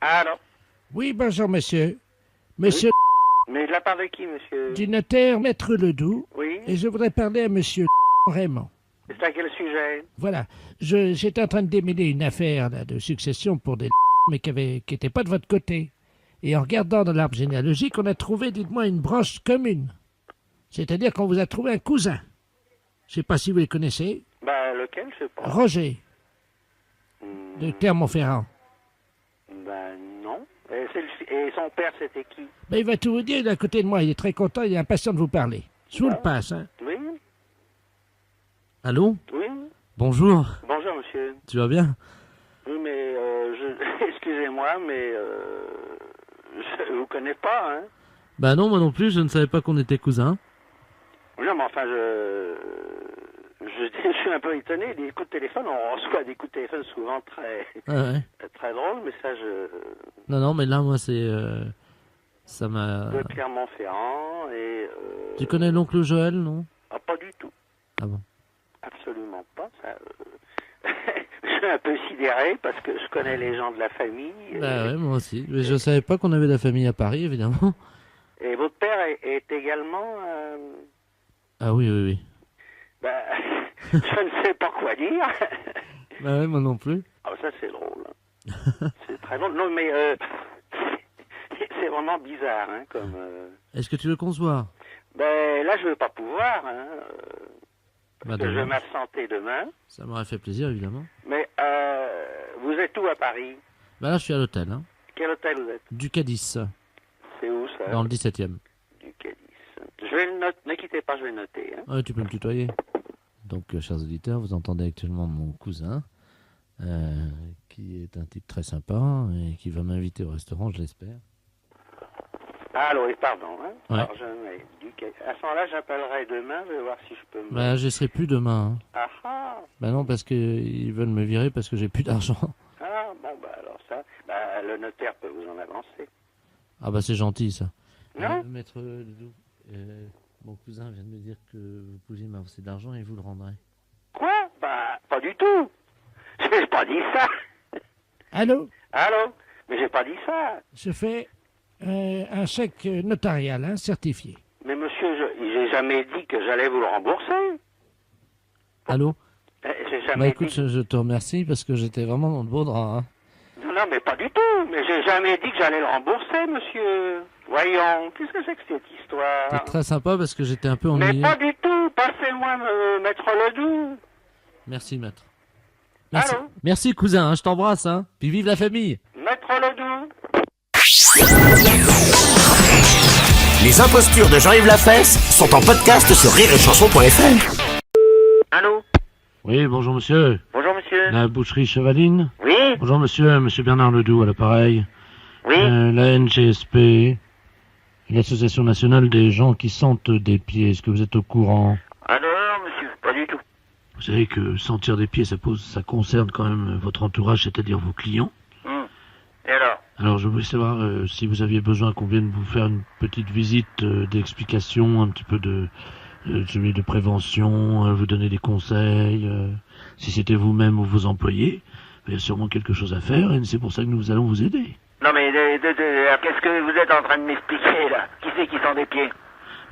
Alors, Oui, bonjour, monsieur. oui. Monsieur Mais de la part de qui, monsieur? du notaire Maître Ledoux, Oui. et je voudrais parler à monsieur Raymond. C'est à quel sujet? Voilà, j'étais en train de démêler une affaire là, de succession pour des mais qui n'était pas de votre côté. Et en regardant dans l'arbre généalogique, on a trouvé, dites-moi, une branche commune. C'est-à-dire qu'on vous a trouvé un cousin. Je sais pas si vous les connaissez. Bah, lequel, je sais pas. Roger, de Hmm, Clermont-Ferrand. bah, non. Et son père, c'était qui? Ben, il va tout vous dire, il est à côté de moi, il est très content, il est impatient de vous parler. Je vous le passe, hein. Oui, Allô? oui. Bonjour, Bonjour, monsieur. tu vas bien? Oui, mais excusez-moi, mais je vous connais pas, hein. Bah non, moi non plus, je ne savais pas qu'on était cousins. Non, mais enfin, je suis un peu étonné. Des coups de téléphone, on reçoit des coups de téléphone souvent très, Ah ouais. très drôles, mais ça, Non, mais là, moi, c'est... ça m'a... de Clermont-Ferrand et... Tu connais l'oncle Joël, non? Ah, pas du tout. Ah bon? Absolument pas. Ça, je suis un peu sidéré parce que je connais les gens de la famille. Bah ouais, moi aussi. Mais je savais pas qu'on avait de la famille à Paris, évidemment. Et votre père est également... Ah oui. bah, je ne sais pas quoi dire. Bah ouais, moi non plus. Ah, ça, c'est drôle. C'est très drôle. Non, mais c'est vraiment bizarre, hein, comme... Est-ce que tu veux qu'on se voit? Ben, là, je ne vais pas pouvoir, hein, Bah parce que je vais dommage. m'absenter demain. Ça m'aurait fait plaisir, évidemment. Mais vous êtes où à Paris? Bah là, je suis à l'hôtel, hein. Quel hôtel vous êtes? Du Cadiz, C'est où, ça? dans le 17e. Du Cadiz. Je vais le noter. Ne quittez pas, je vais noter. Hein. Ouais, tu peux me tutoyer. Donc, chers auditeurs, vous entendez actuellement mon cousin, qui est un type très sympa et qui va m'inviter au restaurant, je l'espère. Allô, et pardon. Hein. Ouais. Alors, à ce moment-là, j'appellerai demain, je vais voir si je peux me... Bah, je serai plus demain. Hein. Ah ah. Bah non, parce qu'ils veulent me virer parce que j'ai plus d'argent. Ah, bon, bah alors ça, bah, le notaire peut vous en avancer. Ah bah c'est gentil ça. Non Maître Ledoux, mon cousin vient de me dire que vous pouviez m'avancer de l'argent et vous le rendrez. Quoi? Bah, pas du tout. J'ai pas dit ça. Allô? Allô? Mais j'ai pas dit ça. Je fais un chèque notarial, hein, certifié. Mais monsieur, j'ai jamais dit que j'allais vous le rembourser. Allô? J'ai Bah jamais écoute, dit... je te remercie parce que j'étais vraiment dans le beau drap. Hein. Non, mais pas du tout. Mais j'ai jamais dit que j'allais le rembourser, monsieur. Voyons, qu'est-ce que c'est que cette T'es histoire? très sympa parce que j'étais un peu Mais ennuyé. pas du tout. Passez-moi Maître Ledoux. Merci maître. Merci. Allô? Merci cousin, hein, je t'embrasse. Hein. Puis vive la famille. Maître Ledoux. Les impostures de Jean-Yves Lafesse sont en podcast sur rireetchanson.fr. Allô? Oui, bonjour monsieur. Bonjour, monsieur. La boucherie Chevaline. Oui? Bonjour monsieur Bernard Ledoux à l'appareil. Oui? La NGSP, l'Association nationale des gens qui sentent des pieds. Est-ce que vous êtes au courant? Ah non, non, monsieur, pas du tout. Vous savez que sentir des pieds, ça concerne quand même votre entourage, c'est-à-dire vos clients. Et alors? Alors je voulais savoir si vous aviez besoin qu'on vienne vous faire une petite visite d'explication, un petit peu de prévention, vous donner des conseils. Si c'était vous-même ou vos employés, il y a sûrement quelque chose à faire et c'est pour ça que nous allons vous aider. Non, mais qu'est-ce que vous êtes en train de m'expliquer, là? Qui c'est qui sent des pieds?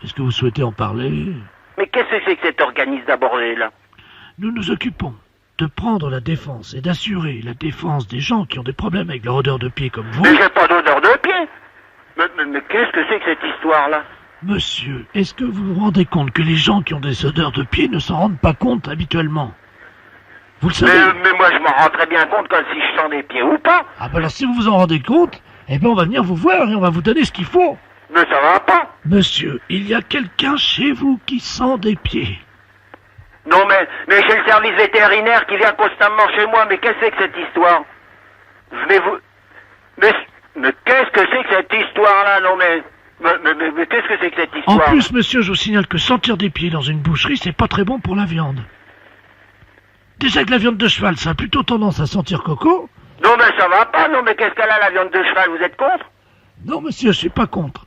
Est-ce que vous souhaitez en parler? Mais qu'est-ce que c'est que cet organisme d'abordé, là? Nous nous occupons de prendre la défense et d'assurer la défense des gens qui ont des problèmes avec leur odeur de pied comme vous. Mais j'ai pas d'odeur de pied! Mais qu'est-ce que c'est que cette histoire-là? Monsieur, est-ce que vous vous rendez compte que les gens qui ont des odeurs de pied ne s'en rendent pas compte habituellement? Vous le savez? Mais moi, je m'en rends très bien compte quand si je sens des pieds ou pas. Ah ben alors si vous vous en rendez compte, eh ben on va venir vous voir et on va vous donner ce qu'il faut. Mais ça va pas. Monsieur, il y a quelqu'un chez vous qui sent des pieds. Non, mais j'ai le service vétérinaire qui vient constamment chez moi. Mais qu'est-ce que c'est que cette histoire? Mais qu'est-ce que c'est que cette histoire-là? Non, mais qu'est-ce que c'est que cette En histoire? plus, monsieur, je vous signale que sentir des pieds dans une boucherie, c'est pas très bon pour la viande. Déjà que la viande de cheval, ça a plutôt tendance à sentir coco. Non, mais ça va pas. Non, mais qu'est-ce qu'elle a, la viande de cheval? Vous êtes contre? Non, monsieur, je suis pas contre.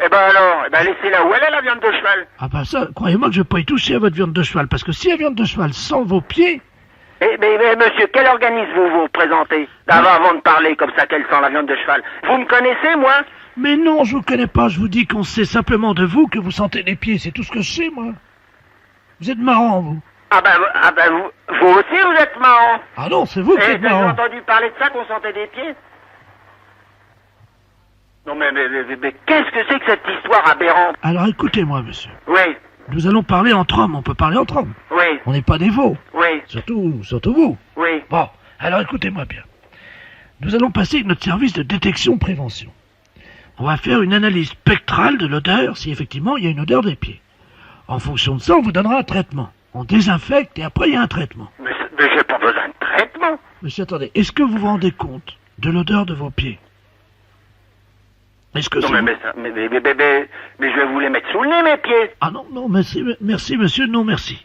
Eh ben alors, laissez-la où elle est, la viande de cheval. Ah bah ça, croyez-moi que je vais pas y toucher à votre viande de cheval, parce que si la viande de cheval sent vos pieds, Mais monsieur, quel organisme vous représentez avant de parler comme ça qu'elle sent la viande de cheval? Vous me connaissez, moi? Mais non, je vous connais pas, je vous dis qu'on sait simplement de vous que vous sentez les pieds, c'est tout ce que je sais, moi. Vous êtes marrant, vous. Ah ben vous aussi vous êtes marrant. Ah non, c'est vous qui êtes J'ai marrant. entendu parler de ça, qu'on sentait des pieds. Non mais qu'est-ce que c'est que cette histoire aberrante? Alors écoutez-moi, monsieur. Oui, Nous allons parler entre hommes, on peut parler entre hommes. oui, On n'est pas des veaux. oui, Surtout vous. oui. Bon, alors écoutez-moi bien. Nous allons passer avec notre service de détection-prévention. On va faire une analyse spectrale de l'odeur, si effectivement il y a une odeur des pieds. En fonction de ça, on vous donnera un traitement. On désinfecte et après il y a un traitement. Mais j'ai pas besoin de traitement. Monsieur, attendez, est-ce que vous vous rendez compte de l'odeur de vos pieds? Est-ce que Non c'est mais je vais vous les mettre sous le nez, mes pieds. Ah non, merci monsieur, non merci.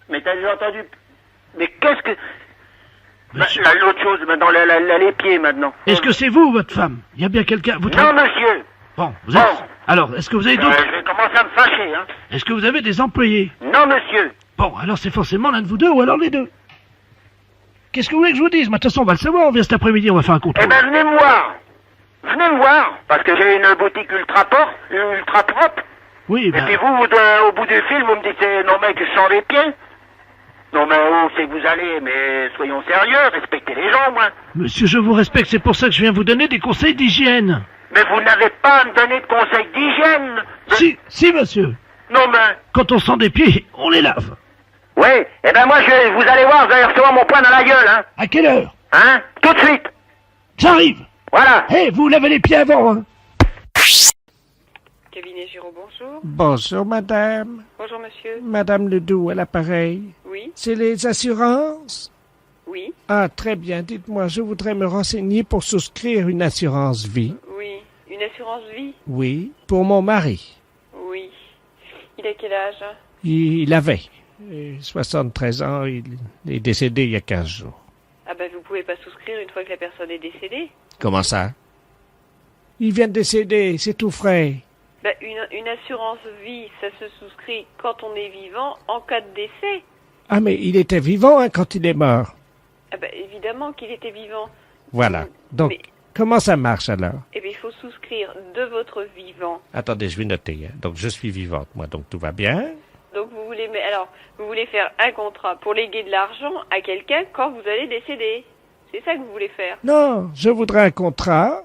Mais t'as déjà entendu? Mais qu'est-ce que... Monsieur. L'autre chose, maintenant, les pieds, maintenant. Est-ce que c'est vous, votre femme? Il y a bien quelqu'un... Vous Non, monsieur. Bon, vous êtes... Bon. Alors, est-ce que vous avez d'autres... Je vais commencer à me fâcher, hein. Est-ce que vous avez des employés? Non, monsieur. Bon, alors c'est forcément l'un de vous deux ou alors les deux. Qu'est-ce que vous voulez que je vous dise? Mais de toute façon, on va le savoir, on vient cet après-midi, on va faire un Eh contrôle. ben, venez me voir. Venez me voir. Parce que j'ai une boutique ultra propre. Oui, Et ben... puis vous, au bout du fil, vous me dites, non mec, je sens les pieds. Non mais où c'est que vous allez? Mais soyons sérieux, respectez les gens, moi. Monsieur, je vous respecte, c'est pour ça que je viens vous donner des conseils d'hygiène. Mais vous n'avez pas à me donner de conseils d'hygiène. Si, monsieur. Non mais... Quand on sent des pieds, on les lave. Oui, eh ben moi, vous allez voir, vous allez recevoir mon poing dans la gueule, hein. À quelle heure? Hein? Tout de suite. J'arrive. Voilà. Hé, vous lavez les pieds avant, hein. Cabinet Giraud, bonjour. Bonjour, madame. Bonjour, monsieur. Madame Ledoux, à l'appareil. Oui, C'est les assurances? oui, Ah, très bien. Dites-moi, je voudrais me renseigner pour souscrire une assurance vie. oui. Une assurance vie? Oui, pour mon mari. Oui. Il a quel âge? Il avait 73 ans, il est décédé il y a 15 jours. Ah ben, vous pouvez pas souscrire une fois que la personne est décédée. Comment ça? Il vient de décéder, c'est tout frais. Ben, une assurance vie, ça se souscrit quand on est vivant en cas de décès. Ah, mais il était vivant hein, quand il est mort. Ah ben, évidemment qu'il était vivant. Voilà. Donc, Mais- comment ça marche alors? Eh bien, il faut souscrire de votre vivant. Attendez, je vais noter. Hein. Donc, je suis vivante, moi, donc tout va bien. Donc, vous voulez faire un contrat pour léguer de l'argent à quelqu'un quand vous allez décéder. C'est ça que vous voulez faire. Non, je voudrais un contrat.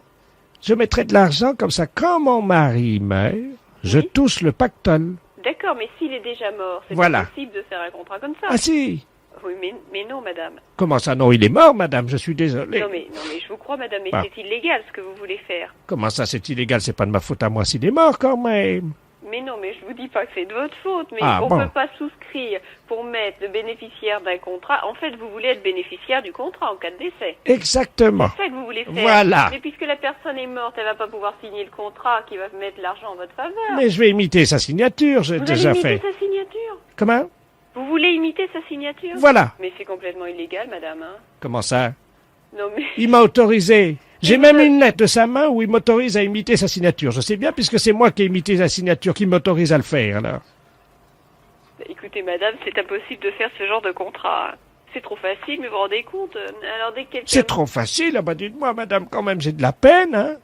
Je mettrai de l'argent comme ça. Quand mon mari meurt, je Oui. touche le pactole. D'accord, mais s'il est déjà mort, c'est Voilà. pas possible de faire un contrat comme ça. Ah si? Oui, mais non, madame. Comment ça? Non, il est mort, madame, je suis désolé. Non, mais je vous crois, madame, mais Ah. c'est illégal ce que vous voulez faire. Comment ça, c'est illégal? C'est pas de ma faute à moi s'il est mort, quand même. Mais non, mais je vous dis pas que c'est de votre faute, mais Ah, on bon. peut pas souscrire pour mettre le bénéficiaire d'un contrat. En fait, vous voulez être bénéficiaire du contrat en cas de décès. Exactement. C'est ça que vous voulez faire. Voilà. Mais puisque la personne est morte, elle va pas pouvoir signer le contrat qui va mettre l'argent en votre faveur. Mais je vais imiter sa signature, j'ai vous déjà allez imiter fait. sa signature. Comment? Vous voulez imiter sa signature? Voilà. Mais c'est complètement illégal, madame. Hein. Comment ça? Non, mais... Il m'a autorisé. J'ai Et même vous- une lettre de sa main où il m'autorise à imiter sa signature. Je sais bien, puisque c'est moi qui ai imité sa signature, qui m'autorise à le faire, alors. Écoutez, madame, c'est impossible de faire ce genre de contrat. C'est trop facile, mais vous vous rendez compte? Alors, dès que quelqu'un... C'est trop facile, ah bah dites-moi, madame, quand même, j'ai de la peine, hein.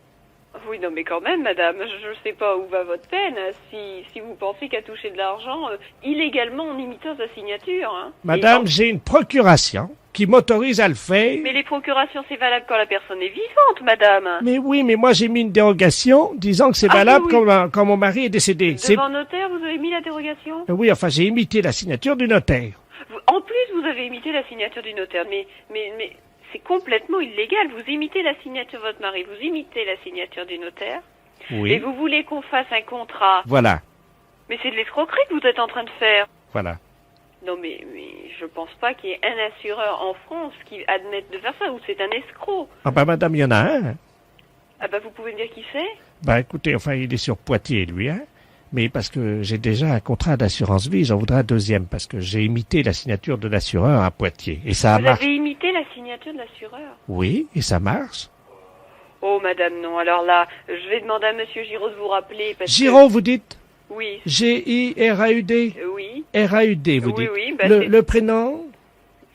Oui, non, mais quand même, madame, je ne sais pas où va votre peine. Si vous pensez qu'à toucher de l'argent illégalement en imitant sa signature. Hein. Madame, Et j'ai une procuration qui m'autorise à le faire. mais les procurations, c'est valable quand la personne est vivante, madame. Mais oui, mais moi j'ai mis une dérogation disant que c'est Ah, valable oui. quand mon mari est décédé. Devant notaire, vous avez mis la dérogation? Oui, enfin j'ai imité la signature du notaire. En plus, vous avez imité la signature du notaire. Mais c'est complètement illégal. Vous imitez la signature de votre mari, vous imitez la signature du notaire. Et Oui. vous voulez qu'on fasse un contrat. Voilà, Mais c'est de l'escroquerie que vous êtes en train de faire. voilà. Non, mais je pense pas qu'il y ait un assureur en France qui admette de faire ça, ou c'est un escroc. Ah bah madame, il y en a un. Ah bah vous pouvez me dire qui c'est? Bah écoutez, enfin il est sur Poitiers lui, hein. Mais parce que j'ai déjà un contrat d'assurance vie, j'en voudrais un deuxième parce que j'ai imité la signature de l'assureur à Poitiers. Et ça Vous marche. avez imité la signature de l'assureur? Oui, et ça marche. Oh madame, non. Alors là, je vais demander à monsieur Giraud de vous rappeler parce Giraud, vous dites? que... Oui. G-I-R-A-U-D? Oui. R-A-U-D, vous Oui, dites. oui, bah, le, c'est- le prénom?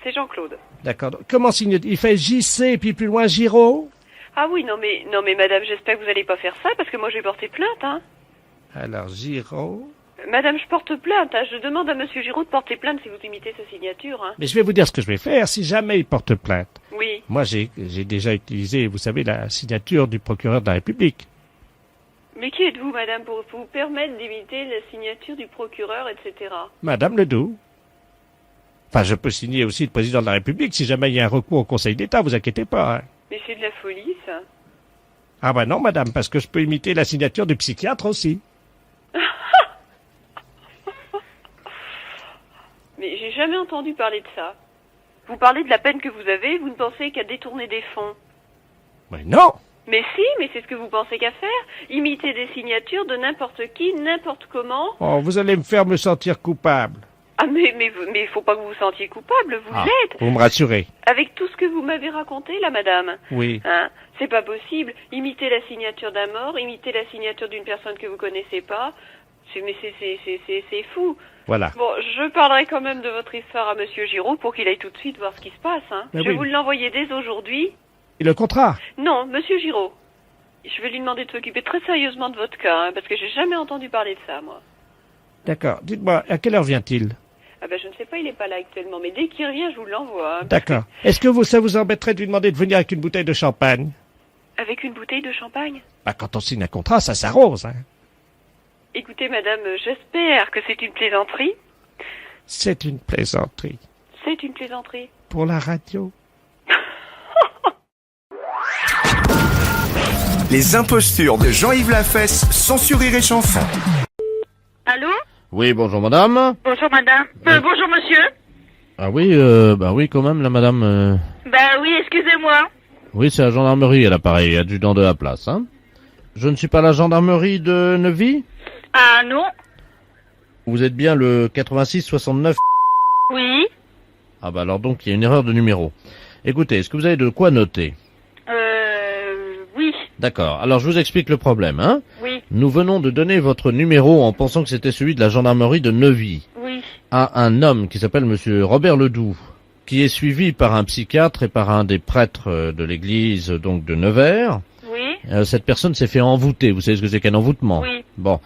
C'est Jean-Claude. D'accord. Comment signe? Il fait JC, puis plus loin Giraud? Ah oui, non mais madame, j'espère que vous allez pas faire ça, parce que moi je vais porter plainte, hein. Alors, Giraud... Madame, je porte plainte, hein. Je demande à monsieur Giraud de porter plainte si vous imitez sa signature, hein. Mais je vais vous dire ce que je vais faire si jamais il porte plainte. Oui. Moi, j'ai déjà utilisé, vous savez, la signature du procureur de la République. Mais qui êtes-vous, madame, pour vous permettre d'imiter la signature du procureur, etc. Madame Ledoux. Enfin, je peux signer aussi le président de la République si jamais il y a un recours au Conseil d'État, vous inquiétez pas. Hein. Mais c'est de la folie, ça. Ah ben non, madame, parce que je peux imiter la signature du psychiatre aussi. Mais j'ai jamais entendu parler de ça. Vous parlez de la peine que vous avez, vous ne pensez qu'à détourner des fonds. Mais non! Mais si, mais c'est ce que vous pensez qu'à faire. Imiter des signatures de n'importe qui, n'importe comment. Oh, vous allez me faire me sentir coupable. Ah mais il faut pas que vous vous sentiez coupable, vous l'êtes. Vous me rassurez. Avec tout ce que vous m'avez raconté là, madame. Oui. Hein, c'est pas possible. Imiter la signature d'un mort, imiter la signature d'une personne que vous connaissez pas. C'est fou. Voilà. Bon, je parlerai quand même de votre histoire à monsieur Giraud pour qu'il aille tout de suite voir ce qui se passe, hein. Mais Je vais oui. vous l'envoyer dès aujourd'hui. Et le contrat? Non, monsieur Giraud. Je vais lui demander de s'occuper très sérieusement de votre cas, hein, parce que j'ai jamais entendu parler de ça, moi. D'accord. Dites-moi, à quelle heure vient-il? Ah ben je ne sais pas, il est pas là actuellement, mais dès qu'il revient, je vous l'envoie. Hein, D'accord. Est-ce que ça vous embêterait de lui demander de venir avec une bouteille de champagne? avec une bouteille de champagne. Bah, quand on signe un contrat, ça s'arrose, hein. Écoutez, madame, j'espère que c'est une plaisanterie. C'est une plaisanterie. C'est une plaisanterie. Pour la radio. Les impostures de Jean-Yves Lafesse sont sur Rire et Chanson. Allô? Oui, bonjour madame. Bonjour madame. Bonjour monsieur. Ah oui, bah oui quand même, la madame. Ben oui, excusez-moi. Oui, c'est la gendarmerie à l'appareil, adjudant de la place, hein. Je ne suis pas la gendarmerie de Neuvy? Ah non? Vous êtes bien le 86 69? Oui. Ah bah alors donc il y a une erreur de numéro. Écoutez, est-ce que vous avez de quoi noter? Oui. D'accord, alors je vous explique le problème, hein. Oui. Nous venons de donner votre numéro en pensant que c'était celui de la gendarmerie de Neuvy Oui. à un homme qui s'appelle monsieur Robert Ledoux, qui est suivi par un psychiatre et par un des prêtres de l'église donc de Nevers. Oui. Cette personne s'est fait envoûter. Vous savez ce que c'est qu'un envoûtement? Oui. Bon.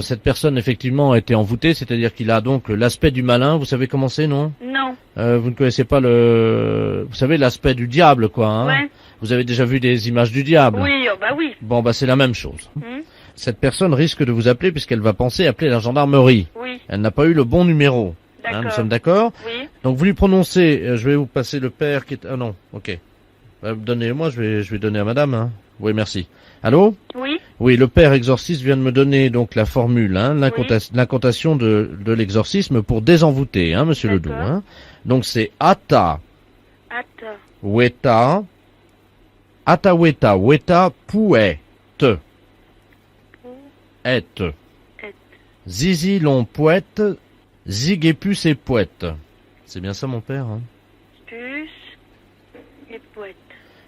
Cette personne effectivement a été envoûtée, c'est-à-dire qu'il a donc l'aspect du malin. Vous savez comment c'est, non? Non. Vous ne connaissez pas vous savez, l'aspect du diable, quoi, hein? Ouais. Vous avez déjà vu des images du diable? Oui, oh bah oui. Bon, bah c'est la même chose. Hmm. Cette personne risque de vous appeler puisqu'elle va penser appeler la gendarmerie. Oui. Elle n'a pas eu le bon numéro. D'accord. Nous sommes d'accord? Oui. Donc vous lui prononcez, je vais vous passer le père qui est... Ah non, ok. Donnez-moi, je vais donner à madame, hein. Oui, merci. Allô? Oui. Oui, le père exorciste vient de me donner donc la formule, hein, l'incantation de l'exorcisme pour désenvoûter, hein, monsieur Ledoux, D'accord. hein. Donc c'est Ata, Attends. Weta, Ataweta, Weta, Pouet, Et, Zizi l'on poète, Zigépus et poète. C'est bien ça mon père, hein? Puce et poète.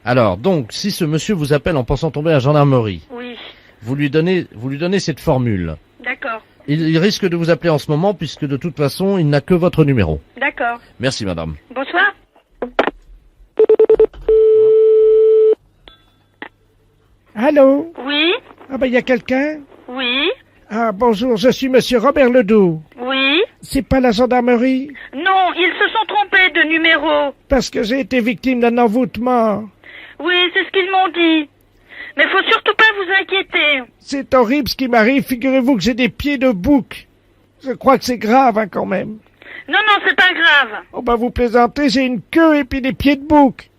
Alors, donc, si ce monsieur vous appelle en pensant tomber à la gendarmerie, Oui. vous lui donnez cette formule. D'accord. Il risque de vous appeler en ce moment puisque de toute façon, il n'a que votre numéro. D'accord. Merci madame. Bonsoir. Allô? Oui. Ah ben, il y a quelqu'un? Oui. Ah, bonjour, je suis monsieur Robert Ledoux. Oui. C'est pas la gendarmerie? Non, ils se sont trompés de numéro. Parce que j'ai été victime d'un envoûtement. Oui, c'est ce qu'ils m'ont dit. Mais faut surtout pas vous inquiéter. C'est horrible ce qui m'arrive. Figurez-vous que j'ai des pieds de bouc. Je crois que c'est grave, hein, quand même. Non, non, c'est pas grave. Oh, bah, vous plaisantez, j'ai une queue et puis des pieds de bouc.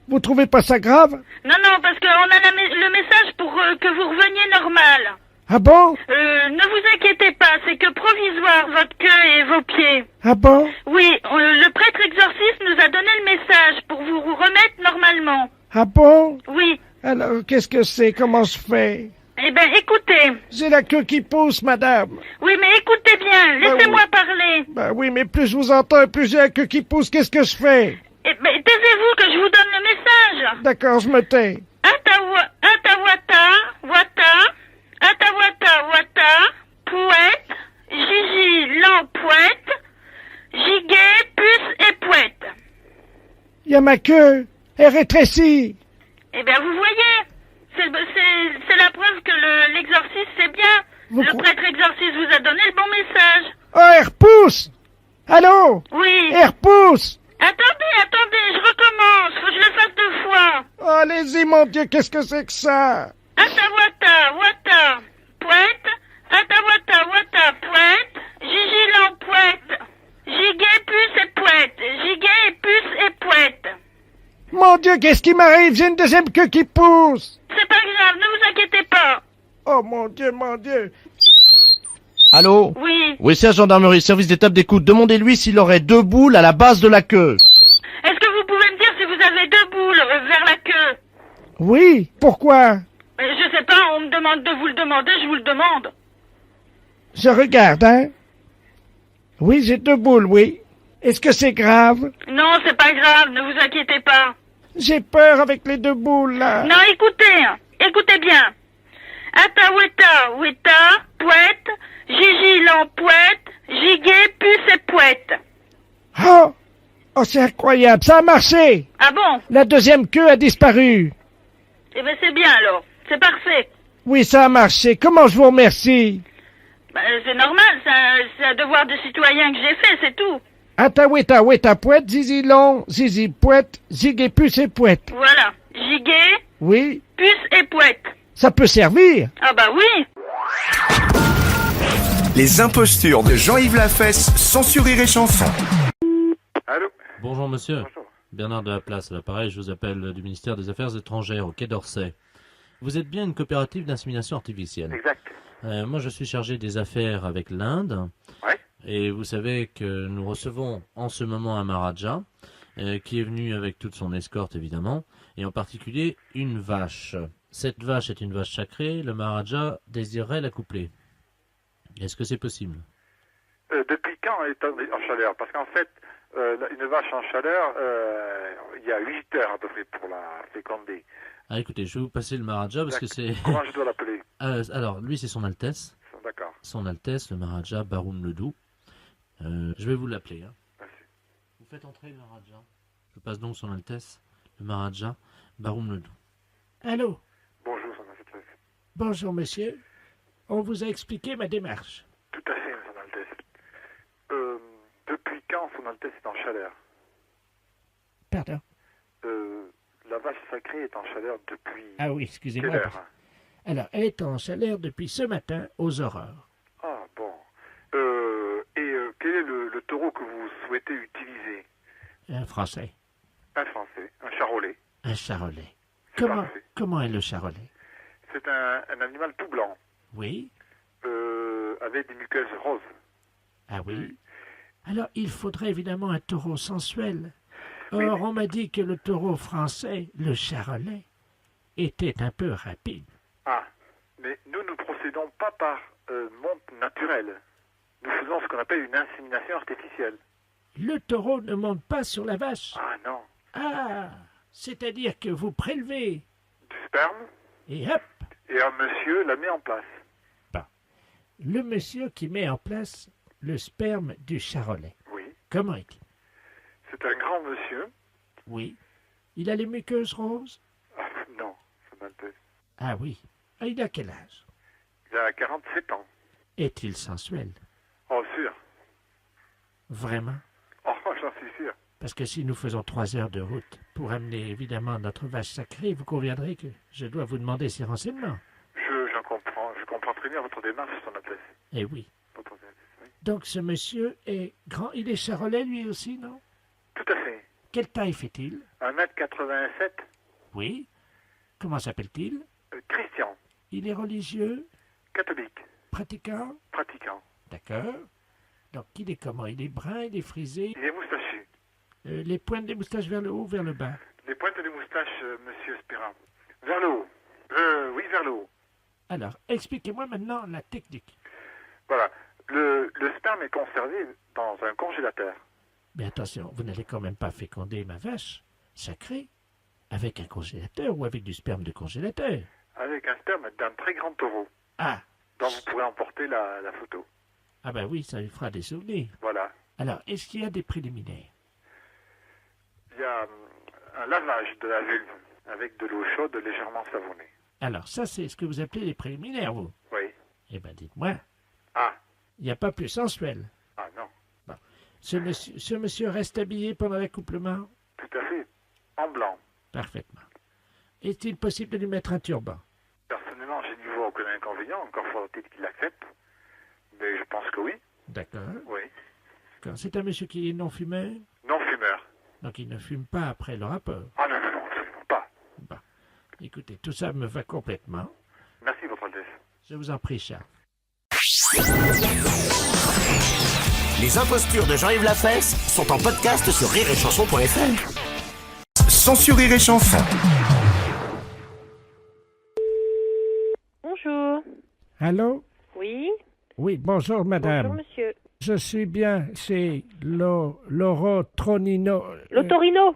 Vous trouvez pas ça grave? Non, non, parce qu'on a le message pour que vous reveniez normal. Ah bon? Ne vous inquiétez pas, c'est que provisoire, votre queue et vos pieds. Ah bon? Oui, le prêtre exorciste nous a donné le message pour vous remettre normalement. Ah bon? Oui. Alors, qu'est-ce que c'est? Comment je fais? Eh ben, écoutez. J'ai la queue qui pousse, madame. Oui, mais écoutez bien, laissez-moi parler. Ben oui, mais plus je vous entends, plus j'ai la queue qui pousse. Qu'est-ce que je fais? Eh ben, taisez-vous que je vous donne le message. D'accord, je me tais. Atawata, wata, poète, Gigi, l'empoète, gigot, puce et poète. Il y a ma queue. Elle rétrécit. Eh bien, vous voyez, c'est la preuve que l'exorciste, c'est bien. Vous Le prêtre exorciste vous a donné le bon message. Oh, elle repousse. Allô? Oui. Elle repousse. Attendez, je recommence. Faut que je le fasse 2 fois. Oh, allez-y, mon Dieu, qu'est-ce que c'est que ça? Atawata, wata, poète. Atawata, wata, poète. Gigilan, poète. Gigue, puce et poète. Gigue, puce et poète. Mon Dieu, qu'est-ce qui m'arrive? J'ai une deuxième queue qui pousse. C'est pas grave, ne vous inquiétez pas. Oh, mon Dieu, mon Dieu. Allô? Oui. Oui, c'est la gendarmerie, service d'étape d'écoute. Demandez-lui s'il aurait 2 boules à la base de la queue. Est-ce que vous pouvez me dire si vous avez 2 boules vers la queue? Oui, pourquoi? Je sais pas, on me demande de vous le demander, je vous le demande. Je regarde, hein? Oui, j'ai 2 boules, oui. Est-ce que c'est grave? Non, c'est pas grave, ne vous inquiétez pas. J'ai peur avec les 2 boules, là. Non, écoutez bien. Ataweta, weta, poète, Gigi poète, Gigue, puce et poète. Oh! Oh, c'est incroyable, ça a marché! Ah bon? La deuxième queue a disparu. Eh ben c'est bien alors, c'est parfait. Oui, ça a marché. Comment je vous remercie? C'est normal, c'est un devoir de citoyen que j'ai fait, c'est tout. Ataweta, weta, poète, zizi long, zizi poète, zigue, puce et poète. Voilà, Gigue, Oui, puce et poète. ça peut servir. Ah bah oui. Les impostures de Jean-Yves Lafesse sont sur Rire et Chanson. Allô? Bonjour monsieur. Bonjour. Bernard de la Place, à l'appareil, je vous appelle du ministère des Affaires étrangères au Quai d'Orsay. Vous êtes bien une coopérative d'insémination artificielle. Exact. Moi je suis chargé des affaires avec l'Inde. Ouais. Et vous savez que nous recevons en ce moment un Maharaja, qui est venu avec toute son escorte évidemment, et en particulier une vache. Cette vache est une vache sacrée, le Maharaja désirerait l'accoupler. Est-ce que c'est possible? Depuis quand est en chaleur? Parce qu'en fait, une vache en chaleur, il y a 8 heures à peu près pour la féconder. Ah écoutez, je vais vous passer le Maharaja parce que c'est... Comment je dois l'appeler? alors, lui c'est son Altesse. D'accord. Son Altesse, le Maharaja Baroun Ledou. Je vais vous l'appeler. Hein. Merci. Vous faites entrer le Maharaja. Je passe donc son Altesse, le Maharaja Baroun Ledou. Allô? Bonjour, son Altesse. Bonjour, monsieur. On vous a expliqué ma démarche. Tout à fait, son Altesse. Depuis quand son Altesse est en chaleur? Pardon. La vache sacrée est en chaleur depuis Ah oui, quelle excusez-moi. heure? Alors, elle est en chaleur depuis ce matin aux aurores. Ah bon. Quel est le taureau que vous souhaitez utiliser? Un français. Un français, un charolais. Un charolais. C'est parfait. Comment est le charolais? C'est un animal tout blanc, Oui. avec des muqueuses roses. Ah oui. Alors, il faudrait évidemment un taureau sensuel. Or, Oui. on m'a dit que le taureau français, le charolais, était un peu rapide. Ah, mais nous ne procédons pas par monte naturelle. Nous faisons ce qu'on appelle une insémination artificielle. Le taureau ne monte pas sur la vache. Ah non. Ah, c'est-à-dire que vous prélevez Du sperme, et hop, et un monsieur la met en place. le monsieur qui met en place le sperme du charolais. Oui. Comment est-il? C'est un grand monsieur. Oui. Il a les muqueuses roses? Ah, non, son Altesse. Ah oui. Ah, il a quel âge? Il a 47 ans. Est-il sensuel? Oh, sûr. Vraiment? Oh, j'en suis sûr. Parce que si nous faisons 3 heures de route pour amener évidemment notre vache sacrée, vous conviendrez que je dois vous demander ces renseignements. Je comprends très bien votre démarche, son Altesse. Eh oui. Votre Altesse, oui. Donc ce monsieur est grand. Il est charolais lui aussi, non? Tout à fait. Quelle taille fait-il? 1m87. Oui. Comment s'appelle-t-il? Christian. Il est religieux? Catholique. Pratiquant? Pratiquant. D'accord. Donc il est comment? Il est brun, il est frisé. Il est moustachu. Les pointes des moustaches vers le haut, vers le bas. Les pointes des moustaches, monsieur Spira. Vers le haut. Oui, vers le haut. Alors, expliquez-moi maintenant la technique. Voilà. Le sperme est conservé dans un congélateur. Mais attention, vous n'allez quand même pas féconder ma vache sacrée avec un congélateur ou avec du sperme de congélateur. Avec un sperme d'un très grand taureau, Ah, dont vous pourrez emporter la photo. ah ben oui, ça lui fera des souvenirs. Voilà. Alors, est-ce qu'il y a des préliminaires? Il y a un lavage de la vulve avec de l'eau chaude légèrement savonnée. Alors, ça, c'est ce que vous appelez les préliminaires, vous. Oui. Eh ben, dites-moi, Ah, il n'y a pas plus sensuel. ah non, Ce monsieur reste habillé pendant l'accouplement? tout à fait. En blanc. Parfaitement. Est-il possible de lui mettre un turban? Personnellement, je n'y vois aucun inconvénient, encore faut-il qu'il l'accepte. Mais je pense que oui. D'accord. Oui. C'est un monsieur qui est non-fumeur, Non-fumeur. donc il ne fume pas après le rapport. Ah non, non, non, absolument pas. Bon. Écoutez, tout ça me va complètement. Merci, Votre Altesse. Je vous en prie, Charles. Les impostures de Jean-Yves Lafesse sont en podcast sur rireetchanson.fr. Sans sur Rire et Chanson. Bonjour. Allô? Oui. Oui, bonjour, madame. Bonjour, monsieur. Je suis bien chez l'Orotronino... L'Otorino.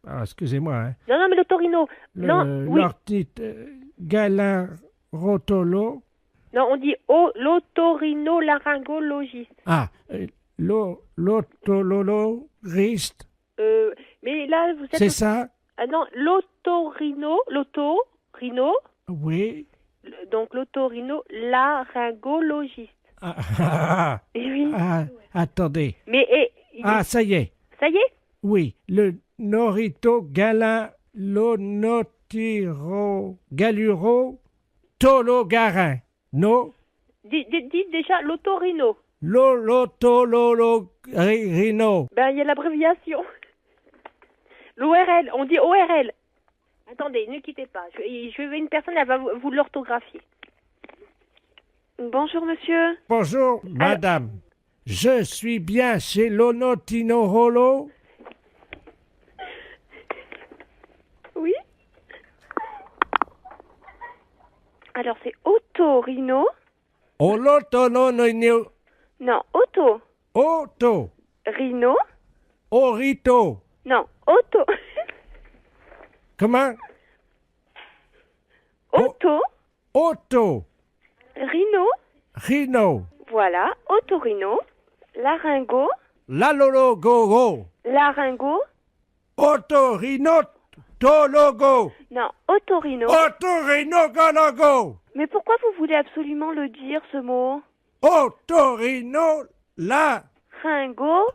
Ah, excusez-moi, hein. Non, non, mais l'Otorino. Non, oui. Galarotolo. Non, on dit l'otorino-laryngologiste. Ah, l'otolologiste. Mais là, vous êtes... C'est ça? Ah non, l'otorino, Oui. donc l'otorino-laryngologiste. Eh oui. Attendez. Mais... Ça y est. Ça y est? Oui, le Norito Galuro Tologarin. No? Dites déjà l'otorino. L'otololorino. Ben, il y a l'abréviation. L'ORL, on dit ORL. Attendez, ne quittez pas. Je vais une personne, elle va vous l'orthographier. Bonjour, monsieur. Bonjour, madame. Je suis bien chez l'Onotinorolo. Oui. Alors, c'est otorino. Olotonono. Non, auto. Oto. Rhino. Orito. Non, auto. Comment? Auto. Oto. Rhino. Rhino. Voilà, otorino. Laryngo. Lalologogo. Laryngo. Otorinotologo. Non, otorino. Otorinogologo. Mais pourquoi vous voulez absolument le dire, ce mot? Otorino la Ringo.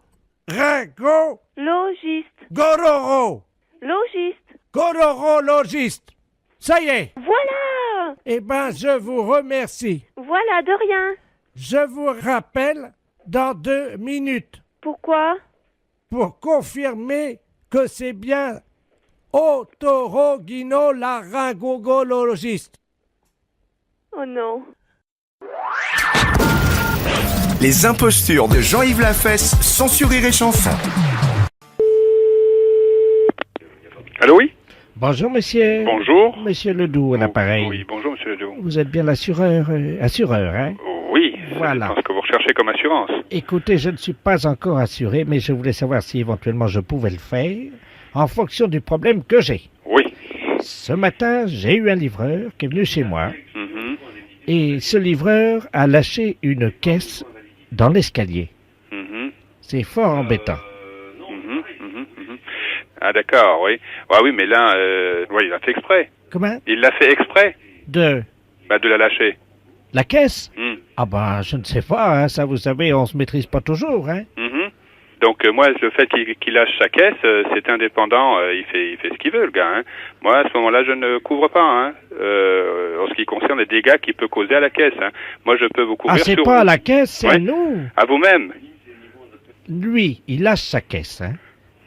Ringo Logiste. Gororo. Logiste. Gororologiste. Ça y est. Voilà. Eh ben, je vous remercie. Voilà, de rien. Je vous rappelle dans 2 minutes Pourquoi? pour confirmer que c'est bien otorogino-laryngologiste. Oh non. Les impostures de Jean-Yves Lafesse sont sur Rire et Chanson. Allô, oui? Bonjour, monsieur. Bonjour. Monsieur Ledoux, à l'appareil. Oui, bonjour, monsieur Ledoux. Vous êtes bien l'assureur, hein? Oui, Voilà. c'est ce que vous recherchez comme assurance. Écoutez, je ne suis pas encore assuré, mais je voulais savoir si éventuellement je pouvais le faire en fonction du problème que j'ai. Oui. Ce matin, j'ai eu un livreur qui est venu chez moi Mhm. et ce livreur a lâché une caisse dans l'escalier. Mhm. C'est fort embêtant. Mhm. Mhm. Mhm. Ah d'accord, oui. Ouais, oui, mais là, ouais, il a fait exprès. Comment? Il l'a fait exprès, De de la lâcher. la caisse? Mhm. Ah ben, je ne sais pas, hein, ça vous savez, on se maîtrise pas toujours, hein. Mhm. Donc moi, le fait qu'il lâche sa caisse, c'est indépendant. Il fait ce qu'il veut, le gars. Hein. Moi, à ce moment-là, je ne couvre pas. Hein, en ce qui concerne les dégâts qu'il peut causer à la caisse. Hein. Moi, je peux vous couvrir Ah, c'est sur pas à vous. la caisse, c'est Ouais. à nous. À vous-même. Lui, il lâche sa caisse, hein.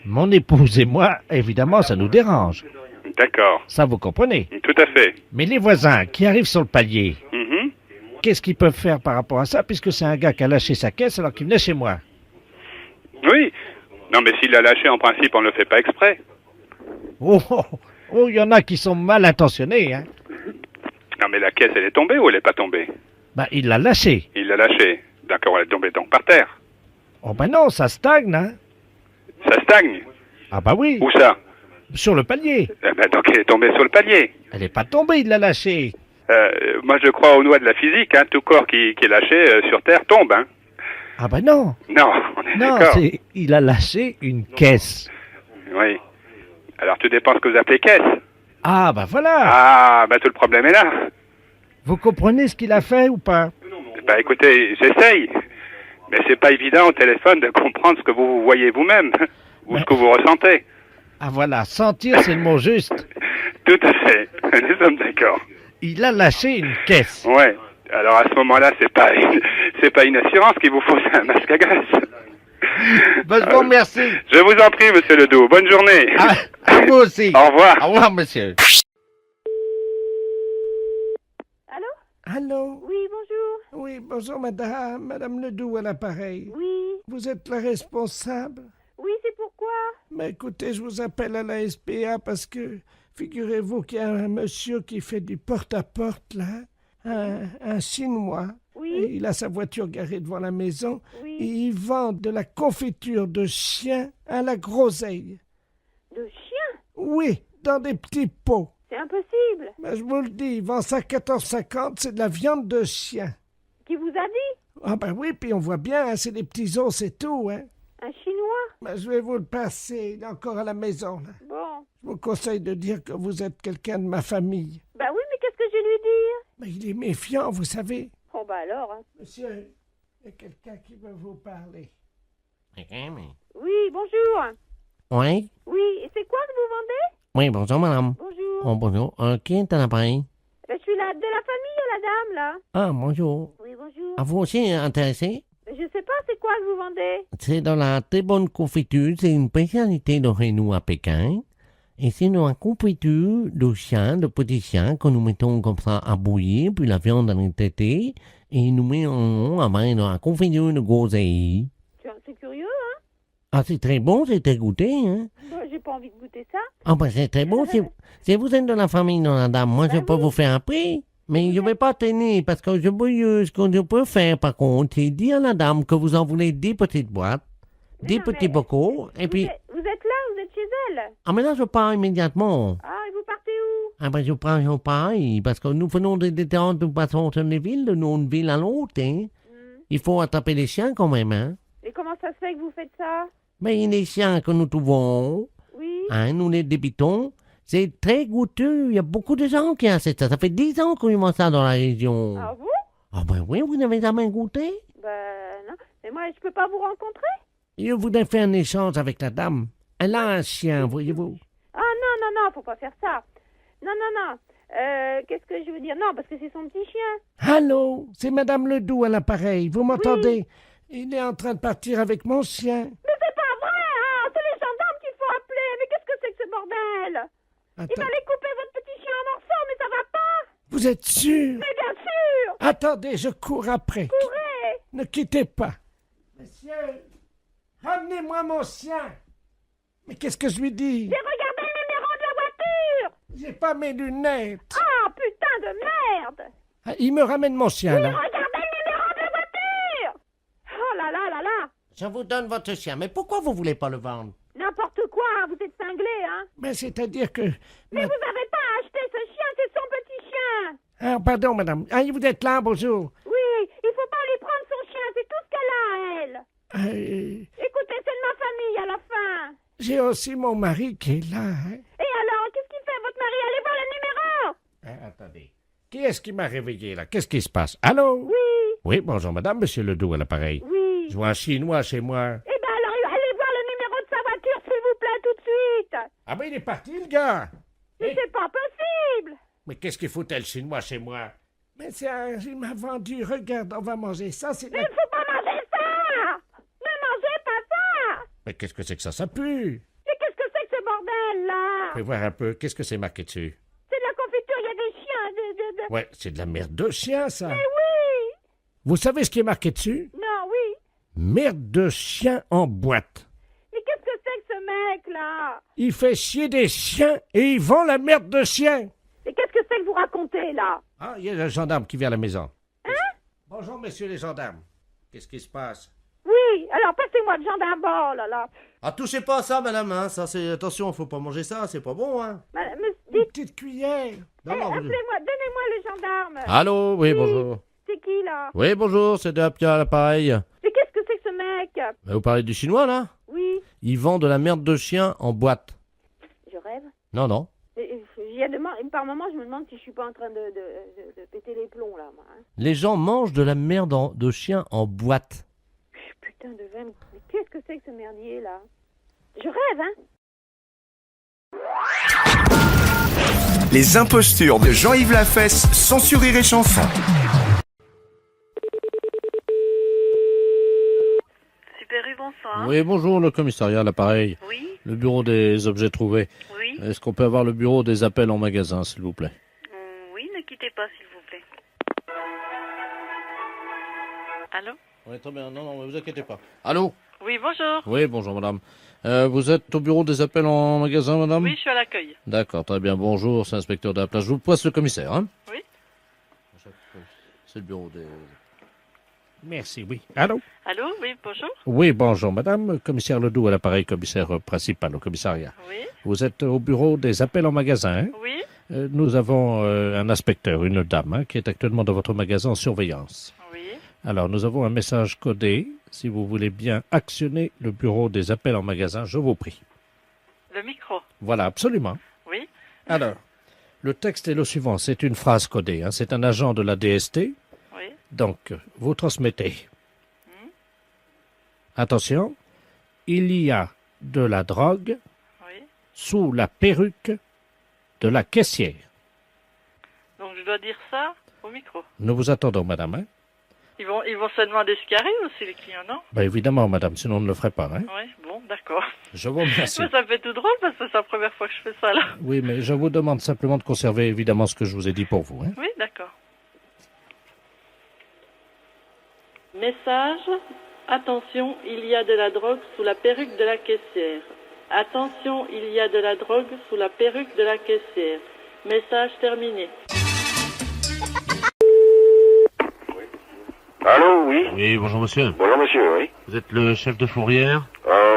Mon épouse et moi, évidemment, ça nous dérange. D'accord. Ça, vous comprenez. Tout à fait. Mais les voisins qui arrivent sur le palier, Mhm. qu'est-ce qu'ils peuvent faire par rapport à ça, puisque c'est un gars qui a lâché sa caisse alors qu'il venait chez moi? Oui. Non, mais s'il l'a lâché, en principe, on ne le fait pas exprès. Oh, il y en a qui sont mal intentionnés, hein. Non, mais la caisse, elle est tombée ou elle n'est pas tombée? Ben, il l'a lâché. Il l'a lâchée. D'accord, elle est tombée donc par terre. Oh ben non, ça stagne, hein. Ça stagne. Ah bah oui, Où ça? sur le palier. Eh ben, donc elle est tombée sur le palier. Elle n'est pas tombée, il l'a lâché. Moi, je crois aux lois de la physique. Hein. Tout corps qui est lâché sur terre tombe. Hein. Ah ben non, Non, on est non, d'accord. il a lâché une caisse. Oui. Alors tout dépend ce que vous appelez caisse. Ah, bah voilà. Ah, bah tout le problème est là. Vous comprenez ce qu'il a fait ou pas? Bah écoutez, j'essaye. Mais c'est pas évident au téléphone de comprendre ce que vous voyez vous-même. Ou ce que vous ressentez. Ah voilà, sentir, c'est le mot juste. Tout à fait. Nous sommes d'accord. Il a lâché une caisse. Ouais. Alors à ce moment-là, c'est pas une assurance qu'il vous faut, c'est un masque à gaz. Bah, je vous remercie. Je vous en prie, monsieur Ledoux. Bonne journée. À vous aussi. Au revoir. Au revoir, monsieur. Allô? Allô? Oui, bonjour. Oui, bonjour, madame Ledoux à l'appareil. Oui. Vous êtes la responsable? Oui, c'est pourquoi? Mais écoutez, je vous appelle à la SPA parce que, figurez-vous qu'il y a un monsieur qui fait du porte-à-porte, là, un Chinois. Oui. Et il a sa voiture garée devant la maison Oui. et il vend de la confiture de chien à la groseille. De chien? Oui, dans des petits pots. C'est impossible. Mais je vous le dis, il vend ça 14,50, c'est de la viande de chien. Qui vous a dit? Ah ben oui, puis on voit bien, hein, c'est des petits os, c'est tout, hein. Un Chinois? Mais je vais vous le passer, il est encore à la maison, là. Bon. Je vous conseille de dire que vous êtes quelqu'un de ma famille. Bah oui, mais qu'est-ce que je vais lui dire? Mais il est méfiant, vous savez. Oh bah alors, hein. Monsieur, il y a quelqu'un qui veut vous parler. Oui, bonjour. Oui, Oui, et c'est quoi que vous vendez? oui, bonjour madame. Bonjour. Oh, bonjour. Qui est à l'appareil? Je suis de la famille, la dame, là. Ah, bonjour. Oui, bonjour. À vous aussi intéressé? Je sais pas, c'est quoi que vous vendez? C'est dans la très bonne confiture. C'est une spécialité de chez nous à Pékin. Et c'est dans la confiture de chien, de petits chiens, que nous mettons comme ça à bouillir, puis la viande à traiter, et nous mettons dans la confiture de groseille. C'est curieux, hein? Ah, c'est très bon, c'est très goûté, hein? Bah, j'ai pas envie de goûter ça. Ah, ben c'est très bon. Si vous êtes de la famille de la dame, moi je peux vous faire un prix. Mais je vais pas tenir, parce que ce que je peux faire, par contre, c'est dire à la dame que vous en voulez 10 petites boîtes, Mais 10 non, petits mais bocaux, et puis... Vous êtes là, vous êtes chez elle? Ah, mais là, je pars immédiatement. Ah, et vous partez où? Ah, ben, je pars, parce que nous faisons des détentes, nous passons sur les villes, de une ville à l'autre, hein. Il faut attraper les chiens quand même, hein. Et comment ça se fait que vous faites ça? Mais les chiens que nous trouvons, Oui. hein, nous les débitons, c'est très goûteux. Il y a beaucoup de gens qui achètent ça. Ça fait 10 ans qu'on y mange ça dans la région. Ah bon? Ah ben oui, vous n'avez jamais goûté? Ben non. Mais moi, je peux pas vous rencontrer? Je voudrais faire un échange avec la dame. Elle a un chien, voyez-vous. Ah non, faut pas faire ça. Non. Qu'est-ce que je veux dire? Non, parce que c'est son petit chien. Allô, c'est madame Ledoux à l'appareil. Vous m'entendez? Il est en train de partir avec mon chien. Mais c'est pas vrai, hein! C'est les gendarmes qu'il faut appeler. Mais qu'est-ce que c'est que ce bordel? Il Attends, fallait couper votre petit chien en morceaux, mais ça va pas! vous êtes sûr? Mais bien sûr! Attendez, je cours après. Courez! Ne quittez pas. Monsieur, ramenez-moi mon chien. Mais qu'est-ce que je lui dis? J'ai regardé le numéro de la voiture! J'ai pas mes lunettes. Ah, putain de merde! Ah, il me ramène mon chien, là. Regardez le numéro de la voiture! Oh là là là là! Je vous donne votre chien, mais pourquoi vous voulez pas le vendre? N'importe quoi, hein, vous êtes cinglé, hein? Mais c'est-à-dire que... Mais vous avez pas acheté ce chien, c'est son petit chien! Ah, pardon, madame. Ah, vous êtes là, bonjour. Oui, il faut pas lui prendre son chien, c'est tout ce qu'elle a, elle! Écoutez, c'est de ma famille à la fin! J'ai aussi mon mari qui est là. Hein. Et alors, qu'est-ce qu'il fait, votre mari? Allez voir le numéro! Attendez. Qui est-ce qui m'a réveillé, là? Qu'est-ce qui se passe? Allô? Oui, Oui, bonjour, madame, monsieur Ledoux à l'appareil. oui. Je vois un Chinois chez moi. Eh ben alors, allez voir le numéro de sa voiture, s'il vous plaît, tout de suite! Ah ben, il est parti, le gars. Mais c'est pas possible! Mais qu'est-ce qu'il foutait, le Chinois, chez moi? Mais il m'a vendu. Regarde, on va manger ça. C'est Mais la... il faut pas manger ça! Ne mangez pas ça! Mais qu'est-ce que c'est que ça pue? Mais qu'est-ce que c'est que ce bordel, là? Fais voir un peu. Qu'est-ce que c'est marqué dessus? C'est de la confiture, il y a des chiens, Ouais, c'est de la merde de chien, ça. Mais oui! Vous savez ce qui est marqué dessus? Non, oui. Merde de chien en boîte. Mais qu'est-ce que c'est que ce mec-là? Il fait chier des chiens et il vend la merde de chien. Mais qu'est-ce que c'est que vous racontez, là? Ah, il y a le gendarme qui vient à la maison. Hein? Bonjour, messieurs les gendarmes. Qu'est-ce qui se passe? Oui, alors passez-moi le gendarme, oh là là. Ah, touchez pas à ça, madame, hein. Ça, c'est... Attention, faut pas manger ça, c'est pas bon, hein. Une Dites, petite cuillère. Non, non, appelez-moi, donnez-moi le gendarme. Allô, oui, bonjour. C'est qui, là? Oui, bonjour, c'est Dapia à l'appareil. Mais qu'est-ce que c'est que ce mec? Vous parlez du chinois, là? Oui. Il vend de la merde de chien en boîte. Je rêve. Non, non. Par moment, je me demande si je suis pas en train de péter les plombs, là, moi. Hein. Les gens mangent de la merde de chien en boîte. Putain de vin, mais qu'est-ce que c'est que ce merdier, là? Je rêve, hein? Les impostures de Jean-Yves Lafesse, sans sur Rire et Chanson. Super U, bonsoir. Oui, bonjour, le commissariat, l'appareil. Oui, Le bureau des objets trouvés. oui. Est-ce qu'on peut avoir le bureau des appels en magasin, s'il vous plaît? Oui, ne quittez pas, s'il vous plaît. Allô? Oui, très bien. Non, ne vous inquiétez pas. Allô? Oui, bonjour. Oui, bonjour, madame. Vous êtes au bureau des appels en magasin, madame? Oui, je suis à l'accueil. D'accord, très bien. Bonjour, c'est l'inspecteur de la place. Je vous passe le commissaire, hein? Oui. C'est le bureau des... Merci, oui. Allô? Allô? Oui, bonjour. Oui, bonjour, madame. Commissaire Ledoux à l'appareil, commissaire principal au commissariat. Oui. Vous êtes au bureau des appels en magasin, hein? Oui. Nous avons un inspecteur, une dame, hein, qui est actuellement dans votre magasin en surveillance. Oui. Alors, nous avons un message codé. Si vous voulez bien actionner le bureau des appels en magasin, je vous prie. Le micro. Voilà, absolument. Oui. Alors, le texte est le suivant. C'est une phrase codée, hein. C'est un agent de la DST. Oui. Donc, vous transmettez. Attention, il y a de la drogue Oui. sous la perruque de la caissière. Donc je dois dire ça au micro. Nous vous attendons, madame. Hein? Ils vont se demander ce qui arrive aussi, les clients, non? Ben évidemment, madame, sinon on ne le ferait pas. Hein? Oui, bon, d'accord. Je vous remercie. Moi, ça me fait tout drôle parce que c'est la première fois que je fais ça, là. Oui, mais je vous demande simplement de conserver évidemment ce que je vous ai dit pour vous. Hein? Oui, d'accord. Message. Attention, il y a de la drogue sous la perruque de la caissière. Attention, il y a de la drogue sous la perruque de la caissière. Message terminé. Allô, oui. Oui, bonjour monsieur. Bonjour monsieur, oui. Vous êtes le chef de fourrière?